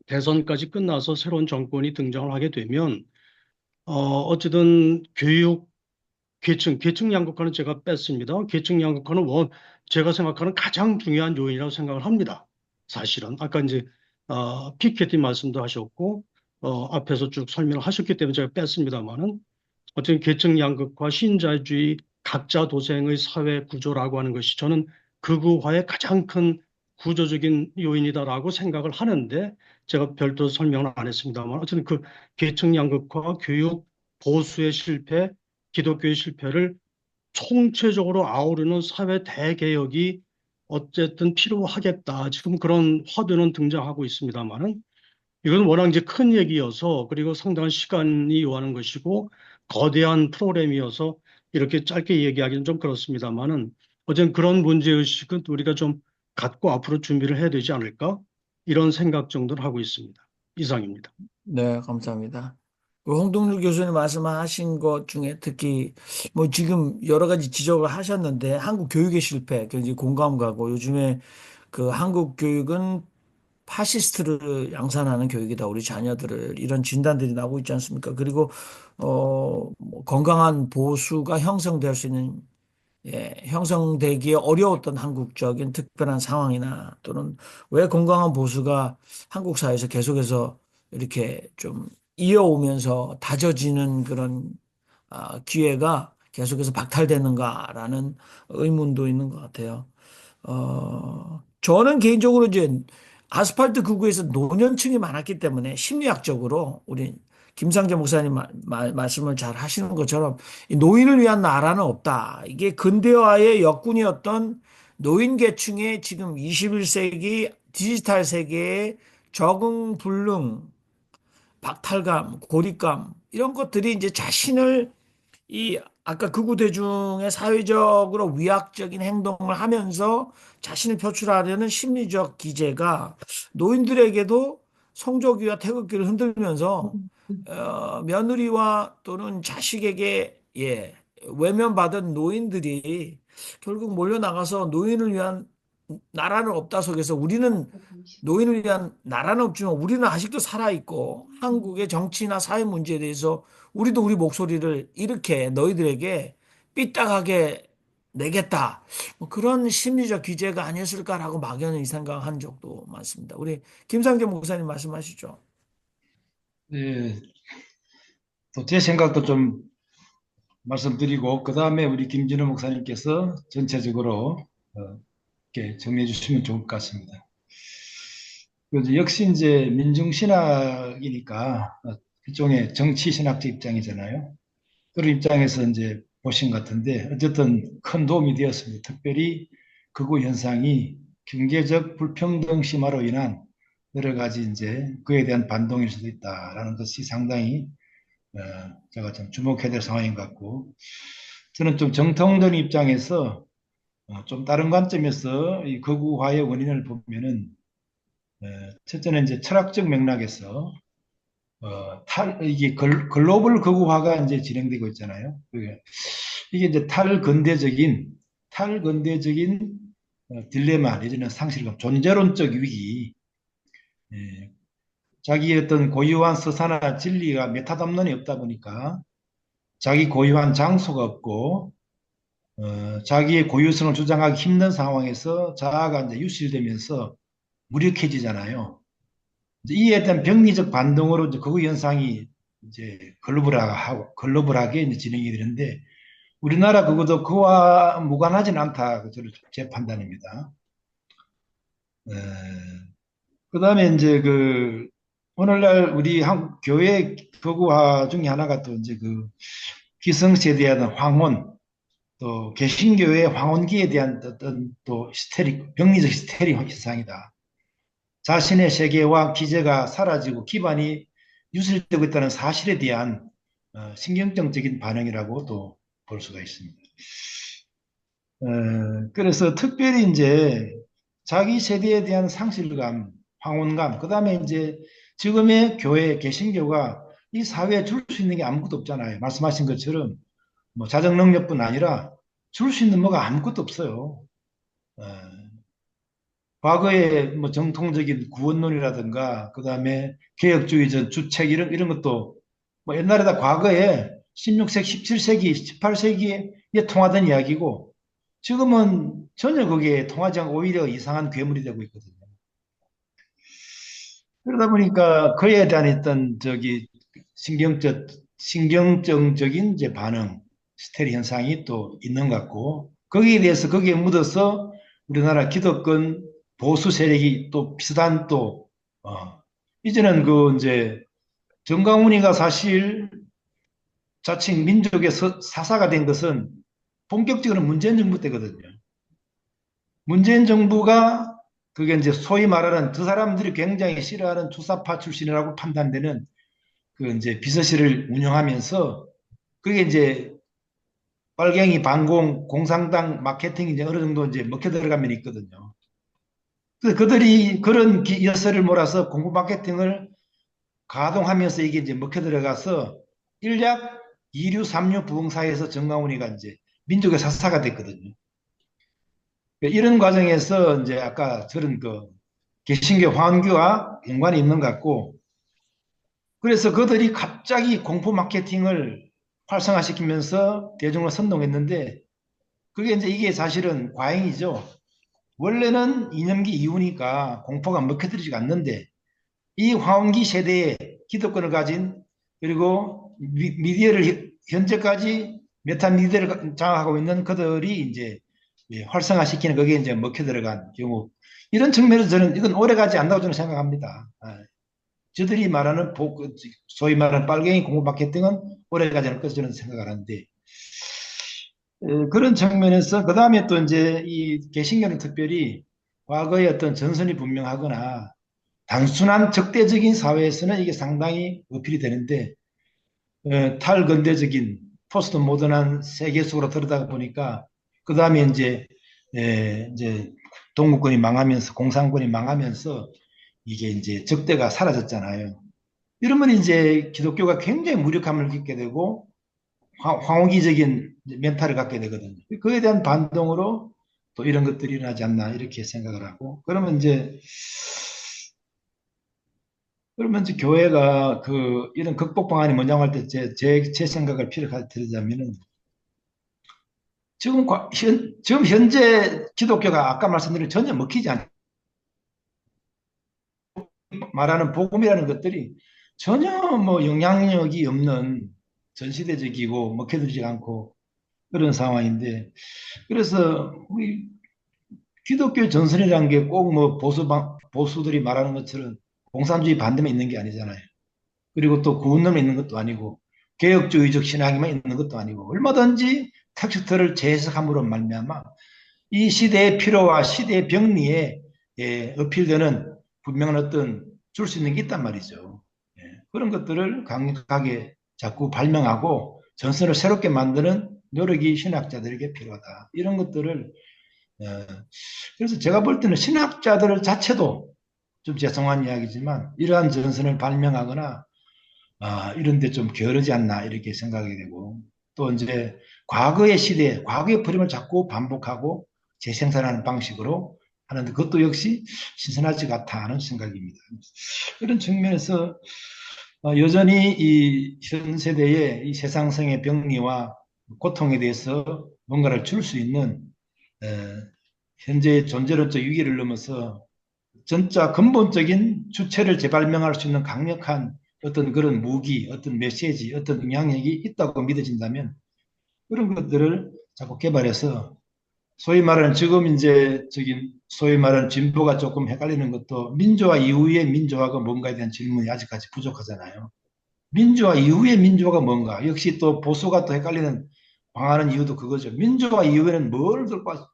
대선까지 끝나서 새로운 정권이 등장을 하게 되면 어쨌든 교육 계층 양극화는 제가 뺐습니다. 계층 양극화는 제가 생각하는 가장 중요한 요인이라고 생각을 합니다. 사실은 아까 이제 피케티 말씀도 하셨고 앞에서 쭉 설명을 하셨기 때문에 제가 뺐습니다만은, 어쨌든 계층 양극화, 신자유주의, 각자 도생의 사회 구조라고 하는 것이 저는 극우화의 가장 큰 구조적인 요인이다라고 생각을 하는데, 제가 별도 설명을 안 했습니다만, 어쨌든 그 계층 양극화, 교육, 보수의 실패, 기독교의 실패를 총체적으로 아우르는 사회 대개혁이 어쨌든 필요하겠다, 지금 그런 화두는 등장하고 있습니다만은, 이건 워낙 이제 큰 얘기여서, 그리고 상당한 시간이 요하는 것이고 거대한 프로그램이어서 이렇게 짧게 얘기하기는 좀 그렇습니다만은, 어쨌든 그런 문제의식은 우리가 좀 갖고 앞으로 준비를 해야 되지 않을까, 이런 생각 정도를 하고 있습니다. 이상입니다. 네, 감사합니다. 그 홍동률 교수님 말씀하신 것 중에 특히 뭐 지금 여러 가지 지적을 하셨는데, 한국 교육의 실패 굉장히 공감 가고, 요즘에 그 한국 교육은 파시스트를 양산하는 교육이다, 우리 자녀들을, 이런 진단들이 나오고 있지 않습니까? 그리고 뭐 건강한 보수가 형성될 수 있는, 형성되기에 어려웠던 한국적인 특별한 상황이나, 또는 왜 건강한 보수가 한국 사회에서 계속해서 이렇게 좀 이어오면서 다져지는 그런 기회가 계속해서 박탈되는가라는 의문도 있는 것 같아요. 저는 개인적으로 이제 아스팔트 극우에서 노년층이 많았기 때문에, 심리학적으로 우리 김상재 목사님 말씀을 잘 하시는 것처럼 이 노인을 위한 나라는 없다, 이게 근대화의 역군이었던 노인 계층의 지금 21세기 디지털 세계에 적응 불능, 박탈감, 고립감, 이런 것들이 이제 자신을, 이 아까 극우 대중의 사회적으로 위약적인 행동을 하면서 자신을 표출하려는 심리적 기제가 노인들에게도 성적위와 태극기를 흔들면서 며느리와 또는 자식에게, 외면받은 노인들이 결국 몰려 나가서 노인을 위한 나라는 없다 속에서 우리는 노인을 위한 나라는 없지만 우리는 아직도 살아있고 한국의 정치나 사회 문제에 대해서 우리도 우리 목소리를 이렇게 너희들에게 삐딱하게 내겠다. 뭐 그런 심리적 규제가 아니었을까라고 막연히 생각한 적도 많습니다. 우리 김상재 목사님 말씀하시죠. 예, 또 제 생각도 좀 말씀드리고, 그 다음에 우리 김진호 목사님께서 전체적으로 이렇게 정리해 주시면 좋을 것 같습니다. 역시 이제 민중신학이니까 일종의 정치신학적 입장이잖아요. 그런 입장에서 이제 보신 것 같은데, 어쨌든 큰 도움이 되었습니다. 특별히 극우 현상이 경제적 불평등 심화로 인한 여러 가지 이제 그에 대한 반동일 수도 있다라는 것이 상당히 어, 제가 좀 주목해야 될 상황인 것 같고, 저는 좀 정통된 입장에서 좀 다른 관점에서 이 극우화의 원인을 보면은 첫째는 이제 철학적 맥락에서 이게 글로벌 극우화가 이제 진행되고 있잖아요. 이게 이제 탈근대적인 딜레마 내지는 상실감, 존재론적 위기, 예, 자기의 어떤 고유한 서사나 진리가 메타담론이 없다 보니까 자기 고유한 장소가 없고 자기의 고유성을 주장하기 힘든 상황에서 자아가 이제 유실되면서 무력해지잖아요. 이에 대한 병리적 반동으로 이제 극우 현상이 이제 글로벌하게 이제 진행이 되는데 우리나라 그것도 그와 무관하진 않다. 저는 제 판단입니다. 그다음에 이제 오늘날 우리 한국 교회 극우화 중에 하나가 또 이제 기성세대에 대한 황혼, 또 개신교의 황혼기에 대한 어떤 또 병리적 히스테리 현상이다. 자신의 세계와 기제가 사라지고 기반이 유실되고 있다는 사실에 대한 신경증적인 반응이라고 또 볼 수가 있습니다. 그래서 특별히 이제 자기 세대에 대한 상실감, 황혼감, 그 다음에 이제 지금의 교회, 개신교가 이 사회에 줄 수 있는 게 아무것도 없잖아요. 말씀하신 것처럼 뭐 자정 능력뿐 아니라 줄 수 있는 뭐가 아무것도 없어요. 과거에 뭐 정통적인 구원론이라든가 그 다음에 개혁주의적 주책 이런 것도 뭐 옛날에 다 과거에 16세기, 17세기, 18세기에 통하던 이야기고 지금은 전혀 그게 통하지 않고 오히려 이상한 괴물이 되고 있거든요. 그러다 보니까 그에 대한 어떤 신경정적인 이제 반응, 스테리 현상이 또 있는 것 같고 거기에 대해서 거기에 묻어서 우리나라 기득권 보수 세력이 또 비슷한 이제는 이제 정강훈이가 사실 자칭 민족의 사사가 된 것은 본격적으로 문재인 정부 때거든요. 문재인 정부가 그게 이제 소위 말하는 두 사람들이 굉장히 싫어하는 투사파 출신이라고 판단되는 이제 비서실을 운영하면서 그게 이제 빨갱이 반공 공산당 마케팅이 이제 어느 정도 이제 먹혀 들어간 면이 있거든요. 그래서 그들이 그런 여설을 몰아서 공부 마케팅을 가동하면서 이게 이제 먹혀 들어가서 일약 2류, 3류 부흥사에서 정강훈이가 이제 민족의 사사가 됐거든요. 이런 과정에서 이제 아까 저런 개신교 황교와 연관이 있는 것 같고 그래서 그들이 갑자기 공포 마케팅을 활성화시키면서 대중을 선동했는데 그게 이제 이게 사실은 과잉이죠. 원래는 이념기 이후니까 공포가 먹혀들지가 않는데 이 황혼기 세대의 기득권을 가진 그리고 미디어를 현재까지 메타 미디어를 장악하고 있는 그들이 이제 활성화시키는 거기에 이제 먹혀 들어간 경우 이런 측면에서 저는 이건 오래가지 않다고 저는 생각합니다. 저들이 말하는 소위 말하는 빨갱이 공부 마케팅은 오래가지 않을 것으로 저는 생각을 하는데 그런 측면에서 그 다음에 또 이제 이 개신교는 특별히 과거의 어떤 전선이 분명하거나 단순한 적대적인 사회에서는 이게 상당히 어필이 되는데 탈근대적인 포스트 모던한 세계 속으로 들어가다 보니까 그 다음에 이제 동구권이 망하면서 공산권이 망하면서 이게 이제 적대가 사라졌잖아요. 이러면 이제 기독교가 굉장히 무력함을 겪게 되고 황홀기적인 멘탈을 갖게 되거든요. 그에 대한 반동으로 또 이런 것들이 일어나지 않나 이렇게 생각을 하고 그러면 이제 교회가 그 이런 극복 방안이 뭐냐고 할 때 제 생각을 드리자면은 지금 현재 기독교가 아까 말씀드린 전혀 먹히지 않 말하는 복음이라는 것들이 전혀 뭐 영향력이 없는 전시대적이고 먹혀들지 않고 그런 상황인데 그래서 우리 기독교 전선이라는 게 꼭 뭐 보수들이 말하는 것처럼 공산주의 반대만 있는 게 아니잖아요. 그리고 또 구원론만 있는 것도 아니고 개혁주의적 신앙이만 있는 것도 아니고 얼마든지 텍스트를 재해석함으로 말미암아 이 시대의 필요와 시대의 병리에 어필되는 분명한 어떤 줄 수 있는 게 있단 말이죠. 그런 것들을 강력하게 자꾸 발명하고 전선을 새롭게 만드는 노력이 신학자들에게 필요하다. 이런 것들을 그래서 제가 볼 때는 신학자들 자체도 좀 죄송한 이야기지만 이러한 전선을 발명하거나 이런 데 좀 게으르지 않나 이렇게 생각이 되고 또 이제 과거의 시대, 과거의 흐름을 자꾸 반복하고 재생산하는 방식으로 하는데 그것도 역시 신선하지 않다 하는 생각입니다. 이런 측면에서 여전히 이 현 세대의 이 세상성의 병리와 고통에 대해서 뭔가를 줄 수 있는 현재의 존재론적 위기를 넘어서 진짜 근본적인 주체를 재발명할 수 있는 강력한 어떤 그런 무기, 어떤 메시지, 어떤 영향력이 있다고 믿어진다면 그런 것들을 자꾸 개발해서 소위 말하는 지금 이제 소위 말하는 진보가 조금 헷갈리는 것도 민주화 이후의 민주화가 뭔가에 대한 질문이 아직까지 부족하잖아요. 민주화 이후의 민주화가 뭔가 역시 또 보수가 또 헷갈리는 방하는 이유도 그거죠. 민주화 이후에는 뭘 들고 왔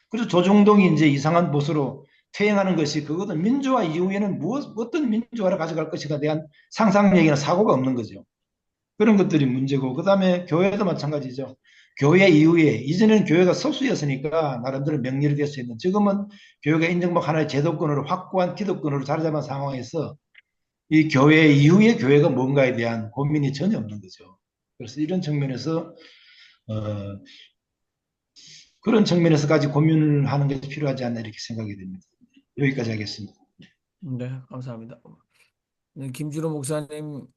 그래서 조중동이 이제 이상한 보수로 퇴행하는 것이 그거는 민주화 이후에는 어떤 민주화를 가져갈 것인가 대한 상상력이나 사고가 없는 거죠. 그런 것들이 문제고 그다음에 교회도 마찬가지죠. 교회 이후에 이전에는 교회가 소수였으니까 나름대로 명리를 될 수 있는 지금은 교회가 인정받고 하나의 제도권으로 확고한 기득권으로 자리 잡은 상황에서 이 교회 이후의 교회가 뭔가에 대한 고민이 전혀 없는 거죠. 그래서 이런 측면에서 어, 그런 측면에서까지 고민을 하는 것이 필요하지 않나 이렇게 생각이 됩니다. 여기까지 하겠습니다. 네, 감사합니다. 네, 김준호 목사님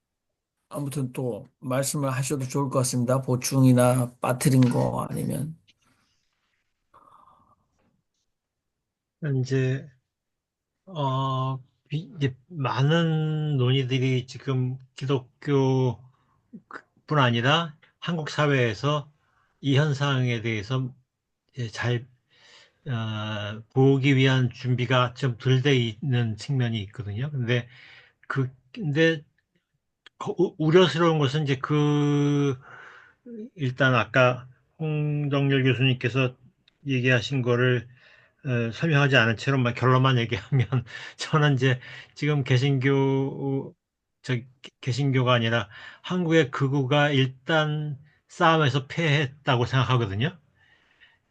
아무튼 또 말씀을 하셔도 좋을 것 같습니다. 보충이나 빠뜨린 거 아니면. 이제 이제 많은 논의들이 지금 기독교뿐 아니라 한국 사회에서 이 현상에 대해서 이제 잘 보기 위한 준비가 좀 덜 돼 있는 측면이 있거든요. 근데 우려스러운 것은 이제 일단 아까 홍정열 교수님께서 얘기하신 거를 설명하지 않은 채로만 결론만 얘기하면 저는 이제 지금 개신교가 아니라 한국의 극우가 일단 싸움에서 패했다고 생각하거든요.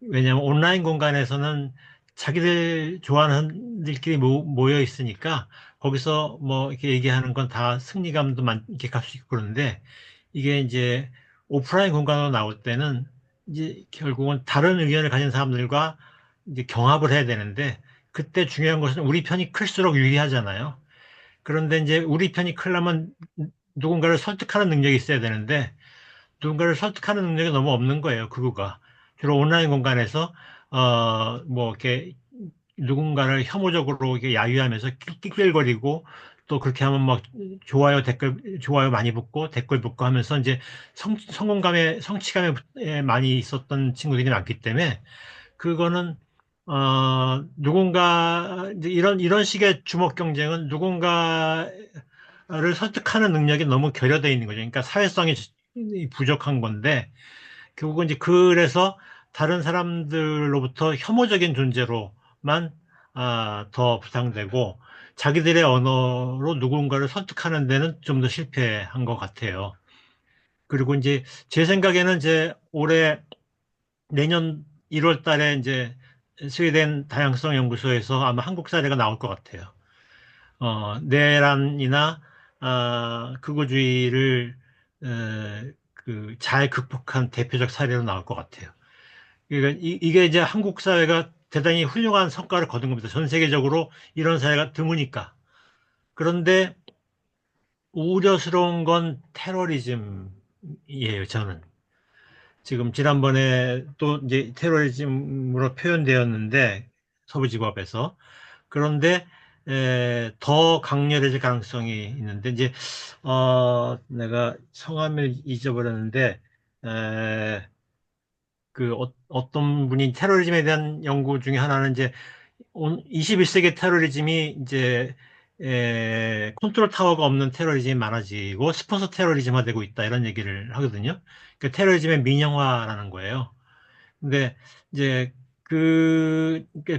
왜냐하면 온라인 공간에서는 자기들 좋아하는 들끼리 모여 있으니까 거기서 뭐 이렇게 얘기하는 건 다 승리감도 이렇게 갈 수 있고 그러는데 이게 이제 오프라인 공간으로 나올 때는 이제 결국은 다른 의견을 가진 사람들과 이제 경합을 해야 되는데 그때 중요한 것은 우리 편이 클수록 유리하잖아요. 그런데 이제 우리 편이 크려면 누군가를 설득하는 능력이 있어야 되는데 누군가를 설득하는 능력이 너무 없는 거예요, 그거가. 주로 온라인 공간에서, 뭐, 이렇게 누군가를 혐오적으로 이렇게 야유하면서 낄낄거리고 또 그렇게 하면 막 좋아요 많이 붙고 댓글 붙고 하면서 이제 성취감에 많이 있었던 친구들이 많기 때문에 그거는, 이제 이런 식의 주목 경쟁은 누군가를 설득하는 능력이 너무 결여되어 있는 거죠. 그러니까 사회성이 부족한 건데, 결국은 이제 그래서 다른 사람들로부터 혐오적인 존재로만 더 부상되고 자기들의 언어로 누군가를 설득하는 데는 좀 더 실패한 것 같아요. 그리고 이제 제 생각에는 이제 내년 1월 달에 이제 스웨덴 다양성 연구소에서 아마 한국 사례가 나올 것 같아요. 내란이나 극우주의를 잘 극복한 대표적 사례로 나올 것 같아요. 그러니까 이게 이제 한국 사회가 대단히 훌륭한 성과를 거둔 겁니다. 전 세계적으로 이런 사회가 드무니까. 그런데 우려스러운 건 테러리즘이에요, 저는. 지금 지난번에 또 이제 테러리즘으로 표현되었는데, 서부지법에서. 그런데 더 강렬해질 가능성이 있는데 이제 내가 성함을 잊어버렸는데 그 어떤 분이 테러리즘에 대한 연구 중에 하나는 이제 21세기 테러리즘이 이제 컨트롤 타워가 없는 테러리즘이 많아지고 스폰서 테러리즘화 되고 있다 이런 얘기를 하거든요. 그 테러리즘의 민영화라는 거예요. 근데 이제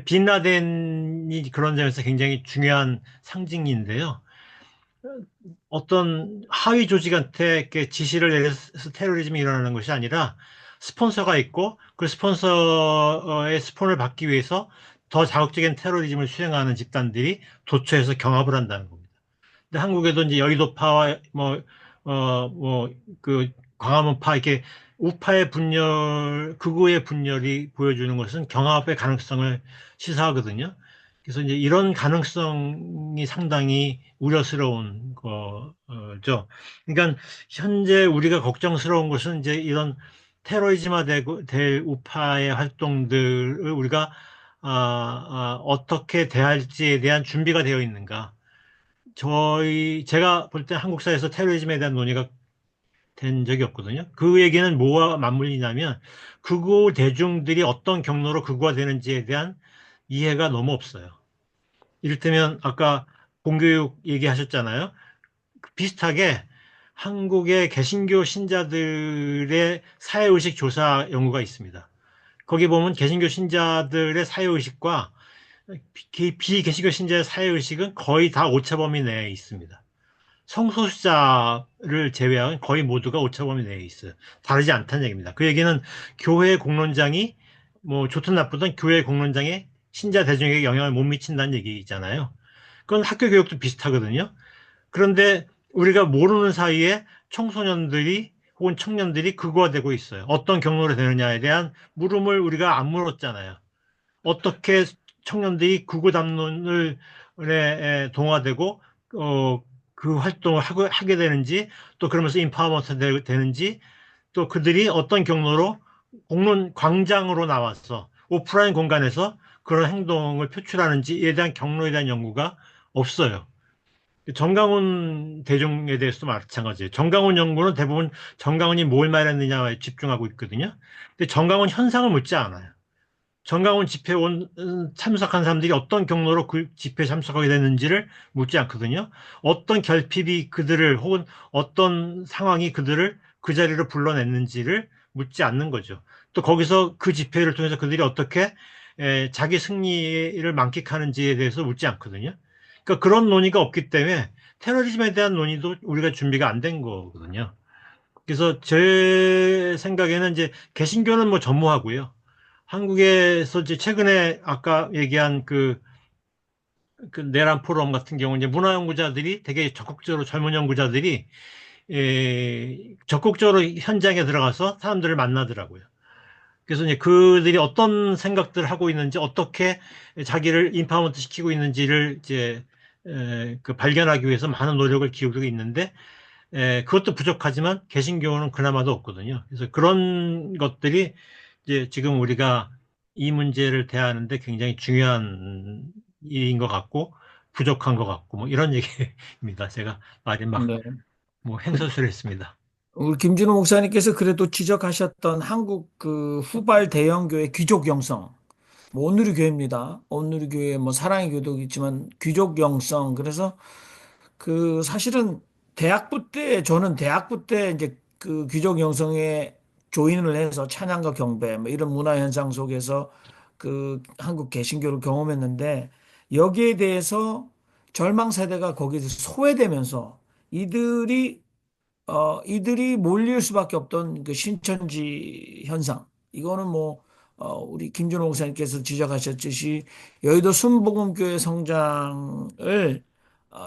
빈 라덴이 그런 점에서 굉장히 중요한 상징인데요. 어떤 하위 조직한테 이렇게 지시를 내려서 테러리즘이 일어나는 것이 아니라 스폰서가 있고 그 스폰서의 스폰을 받기 위해서 더 자극적인 테러리즘을 수행하는 집단들이 도처에서 경합을 한다는 겁니다. 근데 한국에도 이제 여의도파와 그 광화문파 이렇게 우파의 분열, 극우의 분열이 보여주는 것은 경합의 가능성을 시사하거든요. 그래서 이제 이런 가능성이 상당히 우려스러운 거죠. 그러니까 현재 우리가 걱정스러운 것은 이제 이런 테러리즘화되고 될 우파의 활동들을 우리가 어떻게 대할지에 대한 준비가 되어 있는가. 제가 볼 때 한국 사회에서 테러리즘에 대한 논의가 된 적이 없거든요. 그 얘기는 뭐와 맞물리냐면, 극우 대중들이 어떤 경로로 극우화되는지에 대한 이해가 너무 없어요. 이를테면, 아까 공교육 얘기하셨잖아요. 비슷하게 한국의 개신교 신자들의 사회의식 조사 연구가 있습니다. 거기 보면 개신교 신자들의 사회의식과 비개신교 신자의 사회의식은 거의 다 오차범위 내에 있습니다. 성소수자를 제외한 거의 모두가 오차범위 내에 있어요. 다르지 않다는 얘기입니다. 그 얘기는 교회 공론장이 뭐 좋든 나쁘든 교회 공론장에 신자 대중에게 영향을 못 미친다는 얘기잖아요. 그건 학교 교육도 비슷하거든요. 그런데 우리가 모르는 사이에 청소년들이 혹은 청년들이 극우화되고 있어요. 어떤 경로로 되느냐에 대한 물음을 우리가 안 물었잖아요. 어떻게 청년들이 극우 담론을 동화되고 그 활동을 하게 되는지, 또 그러면서 인파워먼트 되는지, 또 그들이 어떤 경로로 공론 광장으로 나와서 오프라인 공간에서 그런 행동을 표출하는지에 대한 경로에 대한 연구가 없어요. 정강훈 대중에 대해서도 마찬가지예요. 정강훈 연구는 대부분 정강훈이 뭘 말했느냐에 집중하고 있거든요. 근데 정강훈 현상을 묻지 않아요. 정강훈 집회 참석한 사람들이 어떤 경로로 그 집회에 참석하게 됐는지를 묻지 않거든요. 어떤 결핍이 그들을 혹은 어떤 상황이 그들을 그 자리로 불러냈는지를 묻지 않는 거죠. 또 거기서 그 집회를 통해서 그들이 어떻게 자기 승리를 만끽하는지에 대해서 묻지 않거든요. 그러니까 그런 논의가 없기 때문에 테러리즘에 대한 논의도 우리가 준비가 안 된 거거든요. 그래서 제 생각에는 이제 개신교는 뭐 전무하고요. 한국에서 이제 최근에 아까 얘기한 그 내란 포럼 같은 경우 이제 문화 연구자들이 되게 적극적으로 젊은 연구자들이 적극적으로 현장에 들어가서 사람들을 만나더라고요. 그래서 이제 그들이 어떤 생각들을 하고 있는지 어떻게 자기를 인파먼트 시키고 있는지를 이제 그 발견하기 위해서 많은 노력을 기울이고 있는데 그것도 부족하지만 개신교는 그나마도 없거든요. 그래서 그런 것들이 이제 지금 우리가 이 문제를 대하는데 굉장히 중요한 일인 것 같고 부족한 것 같고 뭐 이런 얘기입니다. 제가 말이 막 네. 뭐 그, 횡설수설했습니다. 우리 김진호 목사님께서 그래도 지적하셨던 한국 그 후발 대형교회 귀족 영성. 뭐 온누리 교회입니다. 온누리 교회 뭐 사랑의 교도 있지만 귀족 영성. 그래서 그 사실은 대학부 때 저는 대학부 때 이제 그 귀족 영성에 조인을 해서 찬양과 경배 뭐 이런 문화 현상 속에서 그 한국 개신교를 경험했는데 여기에 대해서 절망 세대가 거기서 소외되면서 이들이 이들이 몰릴 수밖에 없던 그 신천지 현상. 이거는 뭐, 우리 김준호 목사님께서 지적하셨듯이 여의도 순복음교회 성장을,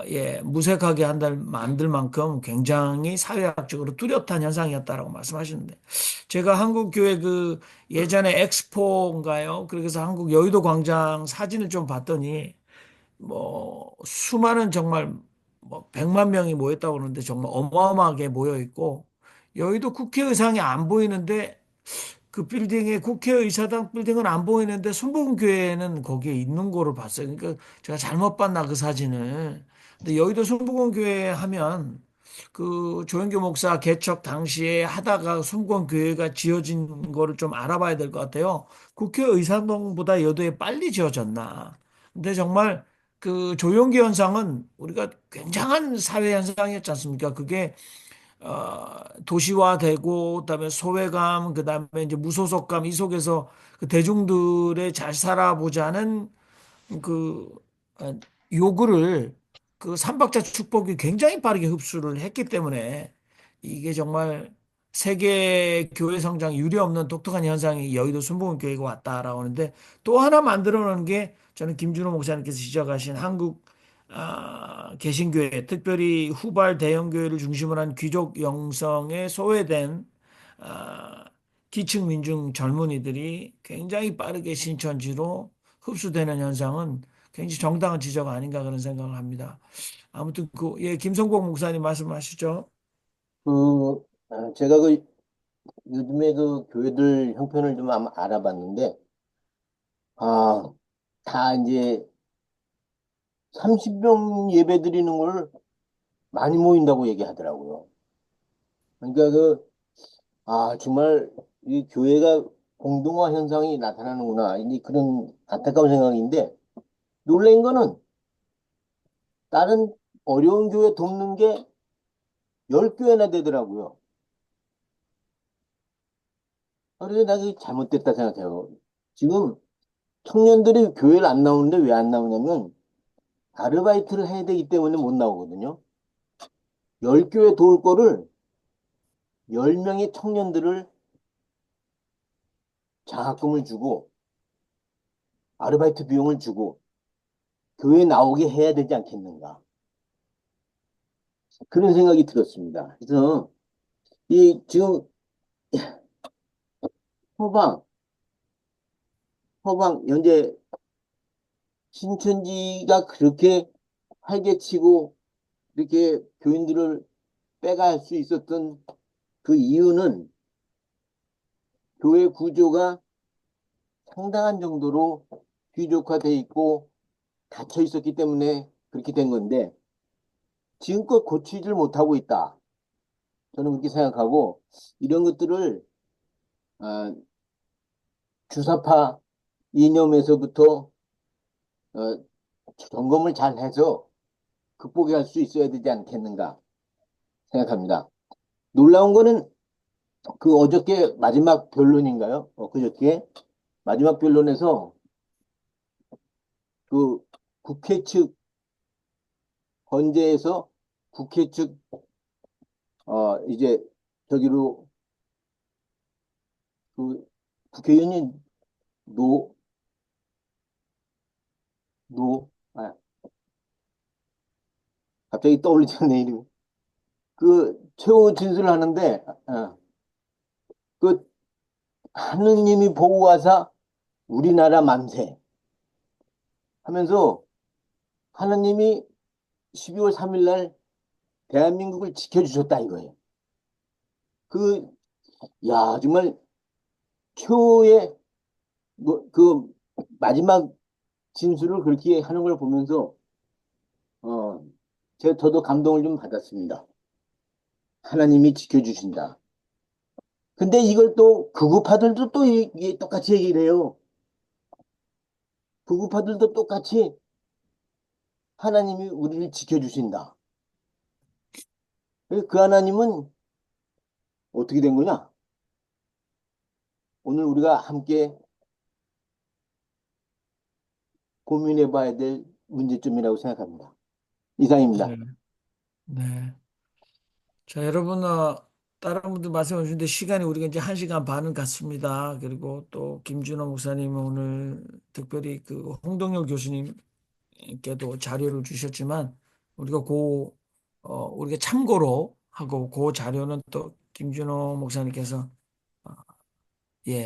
예, 무색하게 만들 만큼 굉장히 사회학적으로 뚜렷한 현상이었다라고 말씀하시는데 제가 한국 교회 그 예전에 엑스포인가요? 그래서 한국 여의도 광장 사진을 좀 봤더니 뭐 수많은 정말 뭐 100만 명이 모였다고 그러는데 정말 어마어마하게 모여 있고 여의도 국회의상이 안 보이는데 그 빌딩에 국회의사당 빌딩은 안 보이는데 순복음교회는 거기에 있는 거를 봤어요. 그러니까 제가 잘못 봤나 그 사진을. 근데 여의도 순복음교회 하면 그 조영교 목사 개척 당시에 하다가 순복음교회가 지어진 거를 좀 알아봐야 될 것 같아요. 국회의사당보다 여도에 빨리 지어졌나. 근데 정말 그 조용기 현상은 우리가 굉장한 사회 현상이었지 않습니까? 그게 도시화되고 그다음에 소외감 그다음에 이제 무소속감 이 속에서 그 대중들의 잘 살아보자는 그 어, 요구를 그 삼박자 축복이 굉장히 빠르게 흡수를 했기 때문에 이게 정말 세계 교회 성장 유례 없는 독특한 현상이 여의도 순복음교회가 왔다라고 하는데 또 하나 만들어 놓은 게 저는 김준호 목사님께서 지적하신 한국 개신교회 특별히 후발 대형교회를 중심으로 한 귀족 영성에 소외된 아, 기층 민중 젊은이들이 굉장히 빠르게 신천지로 흡수되는 현상은 굉장히 정당한 지적 아닌가 그런 생각을 합니다. 아무튼 예, 김성복 목사님 말씀하시죠. 제가 그 요즘에 그 교회들 형편을 좀 알아봤는데, 다 이제 30명 예배 드리는 걸 많이 모인다고 얘기하더라고요. 그러니까 정말 이 교회가 공동화 현상이 나타나는구나. 이제 그런 안타까운 생각인데, 놀란 거는 다른 어려운 교회 돕는 게 10교회나 되더라고요. 그래서 나 그게 잘못됐다 생각해요. 지금 청년들이 교회를 안 나오는데 왜 안 나오냐면 아르바이트를 해야 되기 때문에 못 나오거든요. 10교회 도울 거를 10명의 청년들을 장학금을 주고 아르바이트 비용을 주고 교회 나오게 해야 되지 않겠는가. 그런 생각이 들었습니다. 그래서 이 지금 서방, 현재 신천지가 그렇게 활개치고 이렇게 교인들을 빼갈 수 있었던 그 이유는 교회 구조가 상당한 정도로 귀족화돼 있고 닫혀 있었기 때문에 그렇게 된 건데 지금껏 고치질 못하고 있다. 저는 그렇게 생각하고 이런 것들을 아, 주사파 이념에서부터 어, 점검을 잘 해서 극복할 수 있어야 되지 않겠는가 생각합니다. 놀라운 거는 그 어저께 마지막 변론인가요? 그저께 마지막 변론에서 그 국회 측 헌재에서 국회 측 이제 저기로 그 국회의원이 노, 노, 갑자기 떠올리지 않네, 이름이. 그, 최후 진술을 하는데, 그, 하느님이 보호하사 우리나라 만세 하면서 하느님이 12월 3일 날 대한민국을 지켜주셨다 이거예요. 정말 최후의, 그, 마지막 진술을 그렇게 하는 걸 보면서, 어, 저도 감동을 좀 받았습니다. 하나님이 지켜주신다. 근데 이걸 또 극우파들도 또 똑같이 얘기를 해요. 극우파들도 똑같이 하나님이 우리를 지켜주신다. 그 하나님은 어떻게 된 거냐? 오늘 우리가 함께 고민해 봐야 될 문제점이라고 생각합니다. 이상입니다. 네. 네. 자, 여러분, 다른 분들 말씀해 주는데 시간이 우리가 이제 1시간 반은 갔습니다. 그리고 또 김준호 목사님 오늘 특별히 그 홍동열 교수님께도 자료를 주셨지만 우리가 우리가 참고로 하고 그 자료는 또 김준호 목사님께서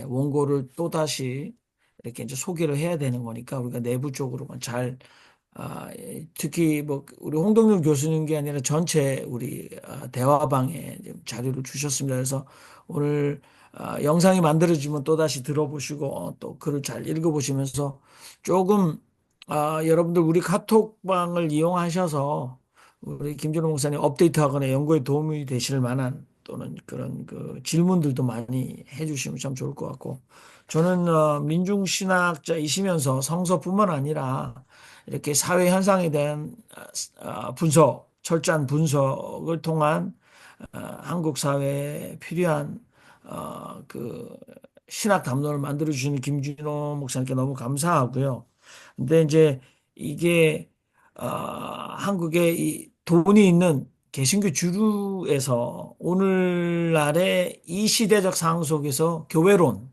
원고를 또다시 이렇게 이제 소개를 해야 되는 거니까 우리가 내부적으로만 잘 특히 뭐 우리 홍동률 교수님 게 아니라 전체 우리 대화방에 좀 자료를 주셨습니다. 그래서 오늘 영상이 만들어지면 또다시 들어보시고 또 글을 잘 읽어보시면서 조금 여러분들 우리 카톡방을 이용하셔서 우리 김준호 목사님 업데이트하거나 연구에 도움이 되실 만한 또는 그런 그 질문들도 많이 해주시면 참 좋을 것 같고 저는 민중신학자이시면서 성서뿐만 아니라 이렇게 사회 현상에 대한 분석, 철저한 분석을 통한 한국 사회에 필요한 그 신학 담론을 만들어 주시는 김준호 목사님께 너무 감사하고요. 근데 이제 이게 한국의 이 돈이 있는 개신교 주류에서 오늘날의 이 시대적 상황 속에서 교회론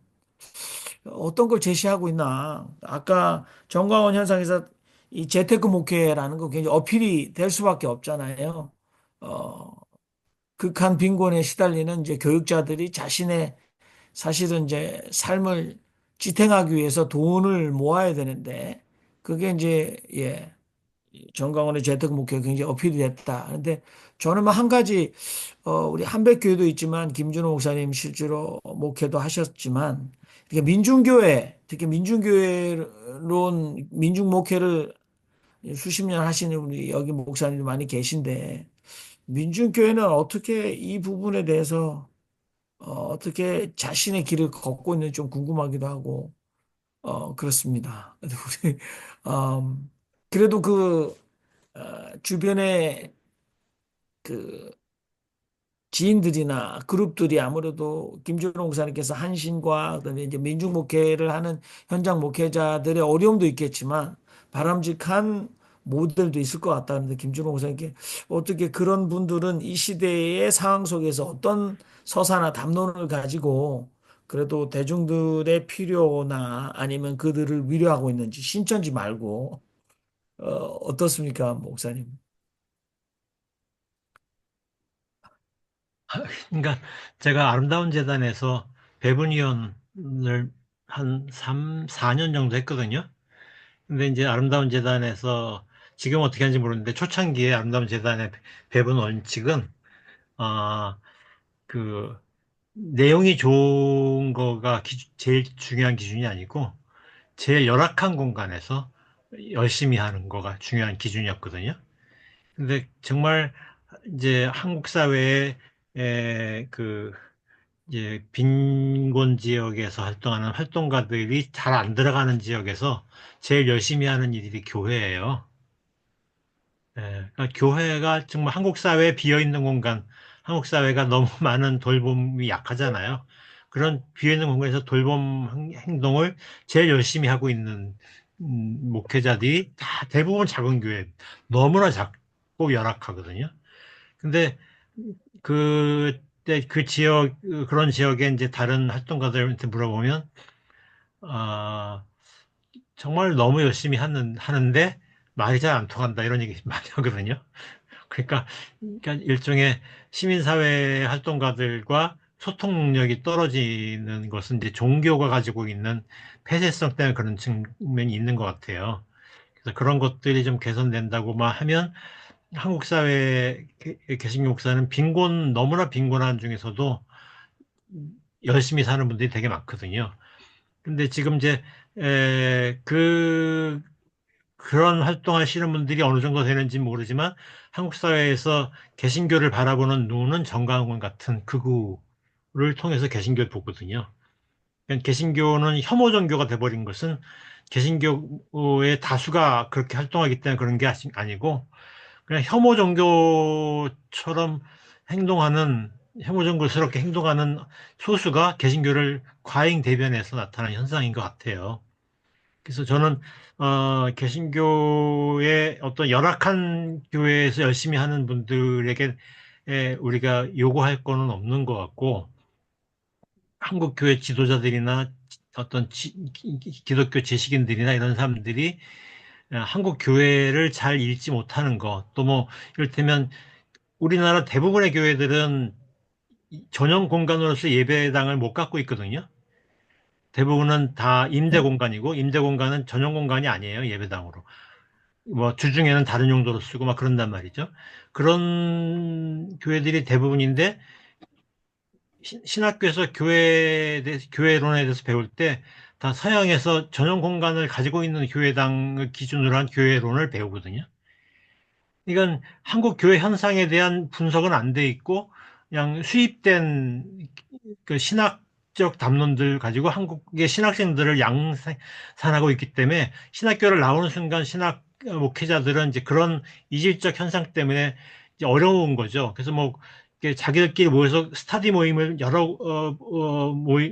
어떤 걸 제시하고 있나. 아까 정광훈 현상에서 이 재테크 목회라는 거 굉장히 어필이 될 수밖에 없잖아요. 어, 극한 빈곤에 시달리는 이제 교육자들이 자신의 사실은 이제 삶을 지탱하기 위해서 돈을 모아야 되는데 그게 이제 정광훈의 재테크 목회가 굉장히 어필이 됐다. 그런데 저는 뭐 한 가지 우리 한백교회도 있지만 김준호 목사님 실제로 목회도 하셨지만 이게 민중교회 특히 민중교회론 민중 목회를 수십 년 하시는 우리 여기 목사님들 많이 계신데 민중교회는 어떻게 이 부분에 대해서 어떻게 자신의 길을 걷고 있는지 좀 궁금하기도 하고 그렇습니다. 우리 그래도 그 주변에 그 지인들이나 그룹들이 아무래도 김준호 목사님께서 한신과 그다음에 이제 민중 목회를 하는 현장 목회자들의 어려움도 있겠지만 바람직한 모델도 있을 것 같다는데 김준호 목사님께 어떻게 그런 분들은 이 시대의 상황 속에서 어떤 서사나 담론을 가지고 그래도 대중들의 필요나 아니면 그들을 위로하고 있는지 신천지 말고 어떻습니까, 목사님? 그러니까 제가 아름다운 재단에서 배분위원을 한 3, 4년 정도 했거든요. 근데 이제 아름다운 재단에서 지금 어떻게 하는지 모르는데 초창기에 아름다운 재단의 배분 원칙은 아, 그 내용이 좋은 거가 제일 중요한 기준이 아니고 제일 열악한 공간에서 열심히 하는 거가 중요한 기준이었거든요. 근데 정말 이제 한국 사회에 그 이제 빈곤 지역에서 활동하는 활동가들이 잘 안 들어가는 지역에서 제일 열심히 하는 일이 교회예요. 그러니까 교회가 정말 한국 사회에 비어 있는 공간, 한국 사회가 너무 많은 돌봄이 약하잖아요. 그런 비어 있는 공간에서 돌봄 행동을 제일 열심히 하고 있는 목회자들이 다 대부분 작은 교회, 너무나 작고 열악하거든요. 근데 그때 그 지역, 그런 지역에 이제 다른 활동가들한테 물어보면, 아, 정말 너무 열심히 하는데 말이 잘 안 통한다. 이런 얘기 많이 하거든요. 그러니까 일종의 시민사회 활동가들과 소통 능력이 떨어지는 것은 이제 종교가 가지고 있는 폐쇄성 때문에 그런 측면이 있는 것 같아요. 그래서 그런 것들이 좀 개선된다고만 하면 한국 사회 개신교 목사는 너무나 빈곤한 중에서도 열심히 사는 분들이 되게 많거든요. 근데 지금 이제 그런 활동하시는 분들이 어느 정도 되는지 모르지만 한국 사회에서 개신교를 바라보는 눈은 정광훈 같은 극우를 통해서 개신교를 보거든요. 그러니까 개신교는 혐오 종교가 돼버린 것은 개신교의 다수가 그렇게 활동하기 때문에 그런 게 아니고 그냥 혐오 종교처럼 혐오 종교스럽게 행동하는 소수가 개신교를 과잉 대변해서 나타나는 현상인 것 같아요. 그래서 저는 개신교의 어떤 열악한 교회에서 열심히 하는 분들에게 우리가 요구할 거는 없는 것 같고 한국 교회 지도자들이나 어떤 기독교 지식인들이나 이런 사람들이 한국 교회를 잘 읽지 못하는 것, 또 뭐 이를테면 우리나라 대부분의 교회들은 전용 공간으로서 예배당을 못 갖고 있거든요. 대부분은 다 임대 공간이고, 임대 공간은 전용 공간이 아니에요, 예배당으로. 뭐 주중에는 다른 용도로 쓰고 막 그런단 말이죠. 그런 교회들이 대부분인데, 신학교에서 교회론에 대해서 배울 때 다 서양에서 전용 공간을 가지고 있는 교회당을 기준으로 한 교회론을 배우거든요. 이건 한국 교회 현상에 대한 분석은 안 돼 있고 그냥 수입된 그 신학적 담론들 가지고 한국의 신학생들을 양산하고 있기 때문에 신학교를 나오는 순간 신학 목회자들은 이제 그런 이질적 현상 때문에 이제 어려운 거죠. 그래서 뭐 이렇게 자기들끼리 모여서 스터디 모임을 여러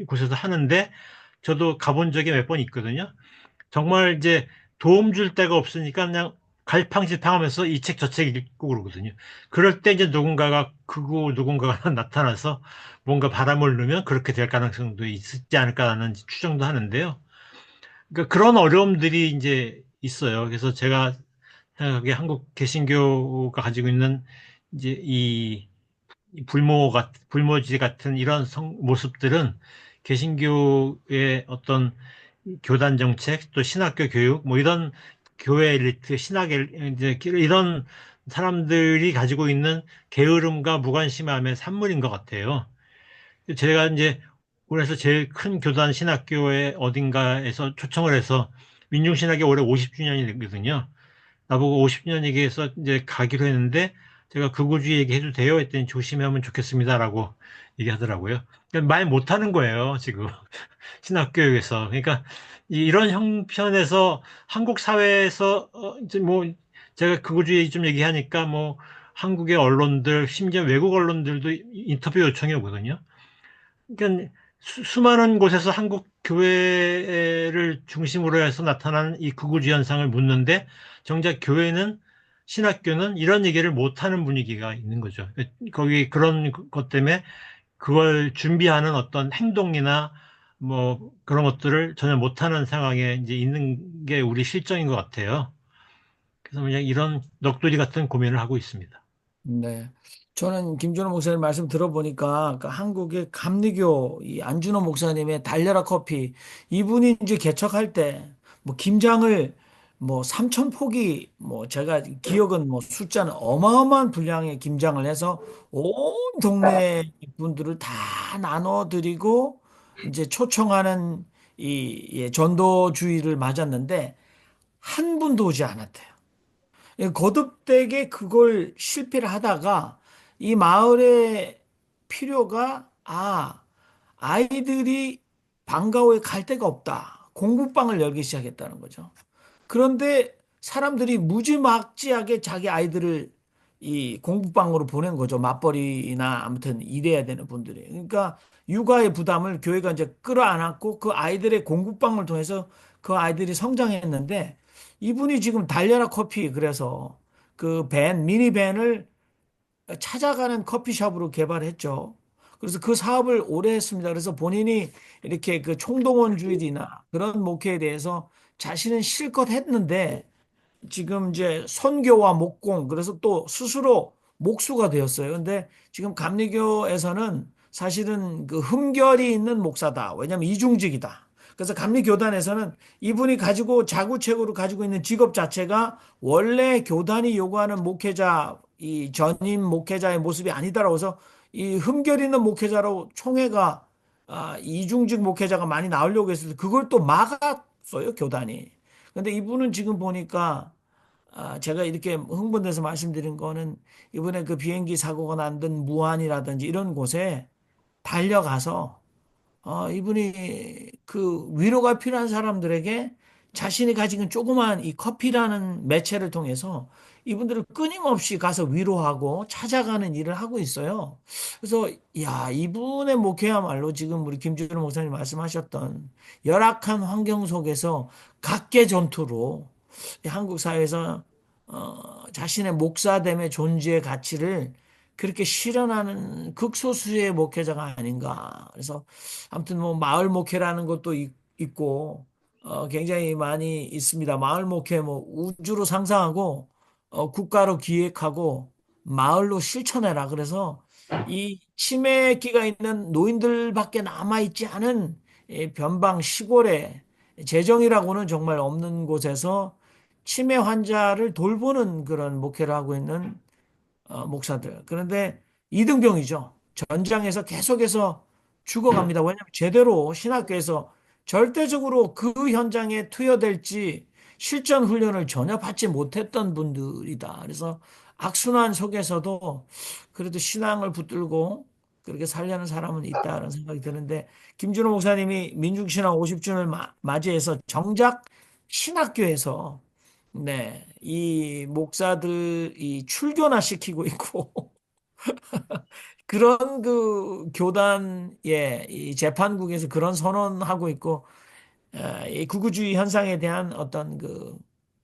곳에서 하는데 저도 가본 적이 몇 번 있거든요. 정말 이제 도움 줄 데가 없으니까 그냥 갈팡질팡하면서 이 책 저 책 읽고 그러거든요. 그럴 때 이제 누군가가 크고 누군가가 나타나서 뭔가 바람을 넣으면 그렇게 될 가능성도 있지 않을까라는 추정도 하는데요. 그러니까 그런 어려움들이 이제 있어요. 그래서 제가 생각하기에 한국 개신교가 가지고 있는 이제 이 불모지 같은 이런 모습들은 개신교의 어떤 교단 정책, 또 신학교 교육, 뭐 이런 교회 엘리트, 이제 이런 사람들이 가지고 있는 게으름과 무관심함의 산물인 것 같아요. 제가 이제 그래서 제일 큰 교단 신학교의 어딘가에서 초청을 해서 민중신학이 올해 50주년이 되거든요. 나보고 50주년 얘기해서 이제 가기로 했는데 제가 극우주의 얘기해도 돼요? 했더니 조심하면 좋겠습니다라고 얘기하더라고요. 그러니까 말 못하는 거예요, 지금. 신학교육에서. 그러니까 이런 형편에서 한국 사회에서 이제 뭐 제가 극우주의 좀 얘기하니까 뭐 한국의 언론들, 심지어 외국 언론들도 인터뷰 요청이 오거든요. 그러니까 수많은 곳에서 한국 교회를 중심으로 해서 나타나는 이 극우주의 현상을 묻는데 정작 교회는 신학교는 이런 얘기를 못하는 분위기가 있는 거죠. 거기 그런 것 때문에 그걸 준비하는 어떤 행동이나 뭐 그런 것들을 전혀 못하는 상황에 이제 있는 게 우리 실정인 것 같아요. 그래서 그냥 이런 넋두리 같은 고민을 하고 있습니다. 네. 저는 김준호 목사님 말씀 들어보니까 그 한국의 감리교 이 안준호 목사님의 달려라 커피 이분이 이제 개척할 때 뭐 김장을 뭐 3천 포기 뭐 제가 기억은 뭐 숫자는 어마어마한 분량의 김장을 해서 온 동네 분들을 다 나눠드리고 이제 초청하는 이 예, 전도주의를 맞았는데 한 분도 오지 않았대요. 예, 거듭되게 그걸 실패를 하다가 이 마을의 필요가 아이들이 방과 후에 갈 데가 없다. 공부방을 열기 시작했다는 거죠. 그런데 사람들이 무지막지하게 자기 아이들을 이 공부방으로 보낸 거죠. 맞벌이나 아무튼 일해야 되는 분들이. 그러니까 육아의 부담을 교회가 이제 끌어안았고 그 아이들의 공부방을 통해서 그 아이들이 성장했는데 이분이 지금 달려라 커피 그래서 그 미니밴을 찾아가는 커피숍으로 개발했죠. 그래서 그 사업을 오래 했습니다. 그래서 본인이 이렇게 그 총동원주의나 그런 목회에 대해서 자신은 실컷 했는데 지금 이제 선교와 목공 그래서 또 스스로 목수가 되었어요. 근데 지금 감리교에서는 사실은 그 흠결이 있는 목사다. 왜냐하면 이중직이다. 그래서 감리교단에서는 이분이 가지고 자구책으로 가지고 있는 직업 자체가 원래 교단이 요구하는 목회자 이 전임 목회자의 모습이 아니다라고 해서 이 흠결 있는 목회자로 총회가 이중직 목회자가 많이 나오려고 했을 때 그걸 또 막았어요, 교단이. 근데 이분은 지금 보니까 제가 이렇게 흥분돼서 말씀드린 거는 이번에 그 비행기 사고가 난 듯 무안이라든지 이런 곳에 달려가서 이분이 그 위로가 필요한 사람들에게 자신이 가지고 조그만 이 커피라는 매체를 통해서 이분들을 끊임없이 가서 위로하고 찾아가는 일을 하고 있어요. 그래서 야, 이분의 목회야말로 지금 우리 김준호 목사님 말씀하셨던 열악한 환경 속에서 각계 전투로 이 한국 사회에서 자신의 목사됨의 존재의 가치를 그렇게 실현하는 극소수의 목회자가 아닌가. 그래서 아무튼 뭐 마을 목회라는 것도 있고 굉장히 많이 있습니다. 마을 목회 뭐 우주로 상상하고 국가로 기획하고 마을로 실천해라. 그래서 이 치매기가 있는 노인들밖에 남아 있지 않은 이 변방 시골에 재정이라고는 정말 없는 곳에서 치매 환자를 돌보는 그런 목회를 하고 있는 목사들. 그런데 이등병이죠. 전장에서 계속해서 죽어갑니다. 왜냐하면 제대로 신학교에서 절대적으로 그 현장에 투여될지 실전 훈련을 전혀 받지 못했던 분들이다. 그래서 악순환 속에서도 그래도 신앙을 붙들고 그렇게 살려는 사람은 있다는 생각이 드는데 김준호 목사님이 민중신앙 50주년을 맞이해서 정작 신학교에서 네, 이 목사들이 출교나 시키고 있고 그런 그 교단의 이 재판국에서 그런 선언하고 있고 이 극우주의 현상에 대한 어떤 그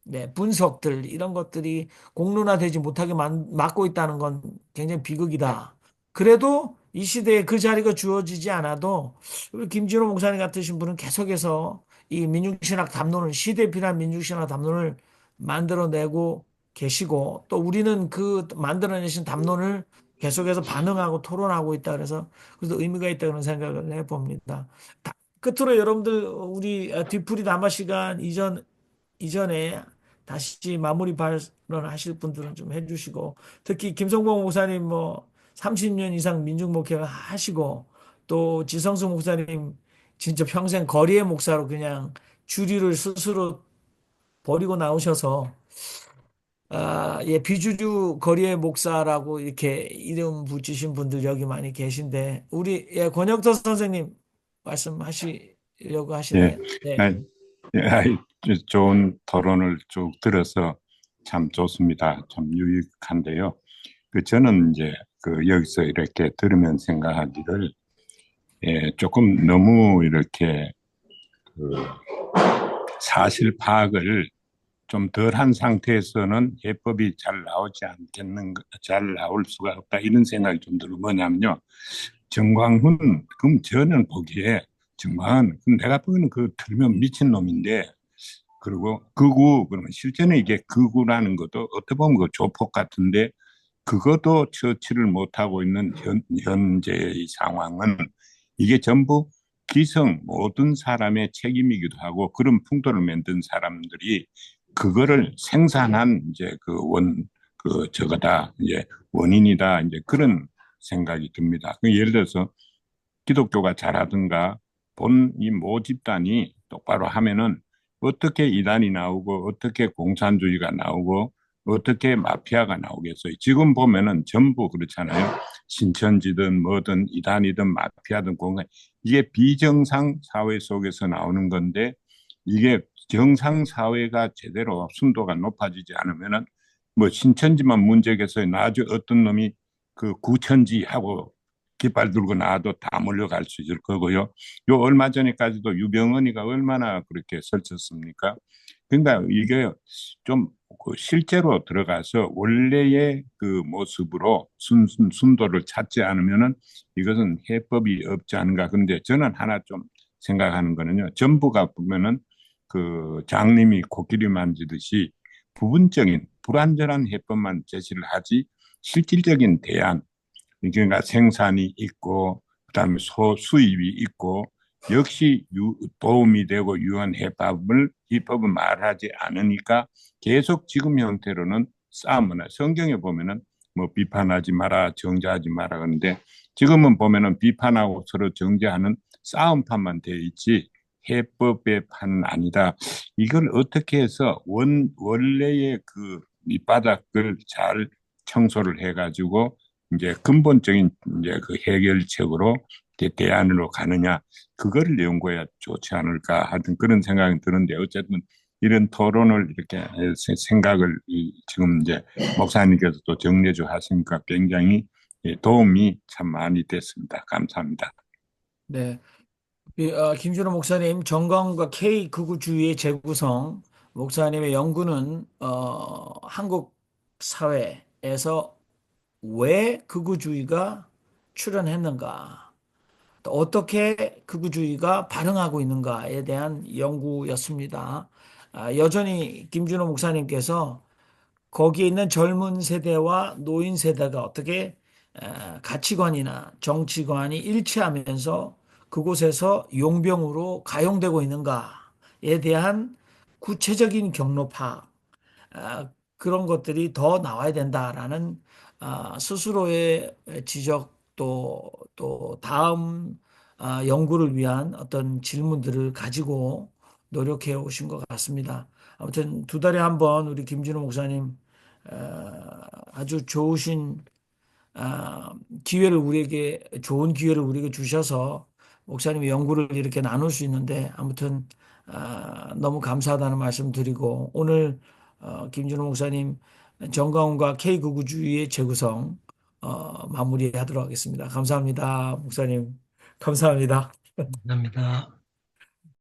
네, 분석들 이런 것들이 공론화되지 못하게 막고 있다는 건 굉장히 비극이다. 그래도 이 시대에 그 자리가 주어지지 않아도 우리 김진호 목사님 같으신 분은 계속해서 이 민중신학 담론을 시대에 필요한 민중신학 담론을 만들어내고 계시고 또 우리는 그 만들어내신 담론을 계속해서 반응하고 토론하고 있다 그래서 그래서 의미가 있다 그런 생각을 해봅니다. 끝으로 여러분들 우리 뒤풀이 담화 시간 이전에 다시 마무리 발언하실 분들은 좀 해주시고 특히 김성봉 목사님 뭐 30년 이상 민중 목회를 하시고 또 지성수 목사님 진짜 평생 거리의 목사로 그냥 주류를 스스로 버리고 나오셔서 예, 비주류 거리의 목사라고 이렇게 이름 붙이신 분들 여기 많이 계신데 우리 예, 권혁터 선생님 말씀하시려고 예, 하시나요? 네. 아, 좋은 토론을 쭉 들어서 참 좋습니다. 참 유익한데요. 저는 이제 여기서 이렇게 들으면 생각하기를, 조금 너무 이렇게 그 사실 파악을 좀 덜한 상태에서는 해법이 잘 나올 수가 없다. 이런 생각이 좀 들고 뭐냐면요. 정광훈, 그럼 저는 보기에 정말 내가 보기에는 들면 미친놈인데 그리고 극우 그러면 실제는 이게 극우라는 것도 어떻게 보면 그 조폭 같은데 그것도 처치를 못하고 있는 현재의 상황은 이게 전부 기성 모든 사람의 책임이기도 하고 그런 풍토를 만든 사람들이 그거를 생산한 이제 저거다 이제 원인이다 이제 그런 생각이 듭니다. 예를 들어서 기독교가 잘하든가 본 이 모 집단이 똑바로 하면은 어떻게 이단이 나오고 어떻게 공산주의가 나오고 어떻게 마피아가 나오겠어요. 지금 보면은 전부 그렇잖아요. 신천지든 뭐든 이단이든 마피아든 공산 이게 비정상 사회 속에서 나오는 건데 이게 정상 사회가 제대로 순도가 높아지지 않으면은 뭐 신천지만 문제겠어요. 나중에 어떤 놈이 그 구천지하고 깃발 들고 나와도 다 몰려갈 수 있을 거고요. 요 얼마 전에까지도 유병언이가 얼마나 그렇게 설쳤습니까? 그러니까 이게 좀 실제로 들어가서 원래의 그 모습으로 순도를 찾지 않으면은 이것은 해법이 없지 않은가. 그런데 저는 하나 좀 생각하는 거는요. 정부가 보면은 그 장님이 코끼리 만지듯이 부분적인 불완전한 해법만 제시를 하지 실질적인 대안 그러니까 생산이 있고 그다음에 수입이 있고 역시 도움이 되고 유한 해법은 말하지 않으니까 계속 지금 형태로는 싸움을 성경에 보면은 뭐 비판하지 마라 정죄하지 마라 그러는데 지금은 보면은 비판하고 서로 정죄하는 싸움판만 돼 있지 해법의 판은 아니다. 이걸 어떻게 해서 원래의 그 밑바닥을 잘 청소를 해가지고 이제 근본적인 이제 그 해결책으로 대안으로 가느냐 그거를 연구해야 좋지 않을까 하여튼 그런 생각이 드는데 어쨌든 이런 토론을 이렇게 생각을 지금 이제 목사님께서 또 정리해 하시니까 굉장히 도움이 참 많이 됐습니다. 감사합니다. 네. 김준호 목사님 정광훈과 K 극우주의의 재구성 목사님의 연구는 한국 사회에서 왜 극우주의가 출현했는가 또 어떻게 극우주의가 반응하고 있는가에 대한 연구였습니다. 여전히 김준호 목사님께서 거기에 있는 젊은 세대와 노인 세대가 어떻게 가치관이나 정치관이 일치하면서 그곳에서 용병으로 가용되고 있는가에 대한 구체적인 경로 파악, 그런 것들이 더 나와야 된다라는 스스로의 지적 또 다음 연구를 위한 어떤 질문들을 가지고 노력해 오신 것 같습니다. 아무튼 두 달에 한 번 우리 김진호 목사님 아주 좋으신 기회를 우리에게 좋은 기회를 우리에게 주셔서 목사님의 연구를 이렇게 나눌 수 있는데 아무튼 너무 감사하다는 말씀 드리고 오늘 김준호 목사님 정가운과 K극우주의의 재구성 마무리하도록 하겠습니다. 감사합니다, 목사님. 감사합니다. 감사합니다.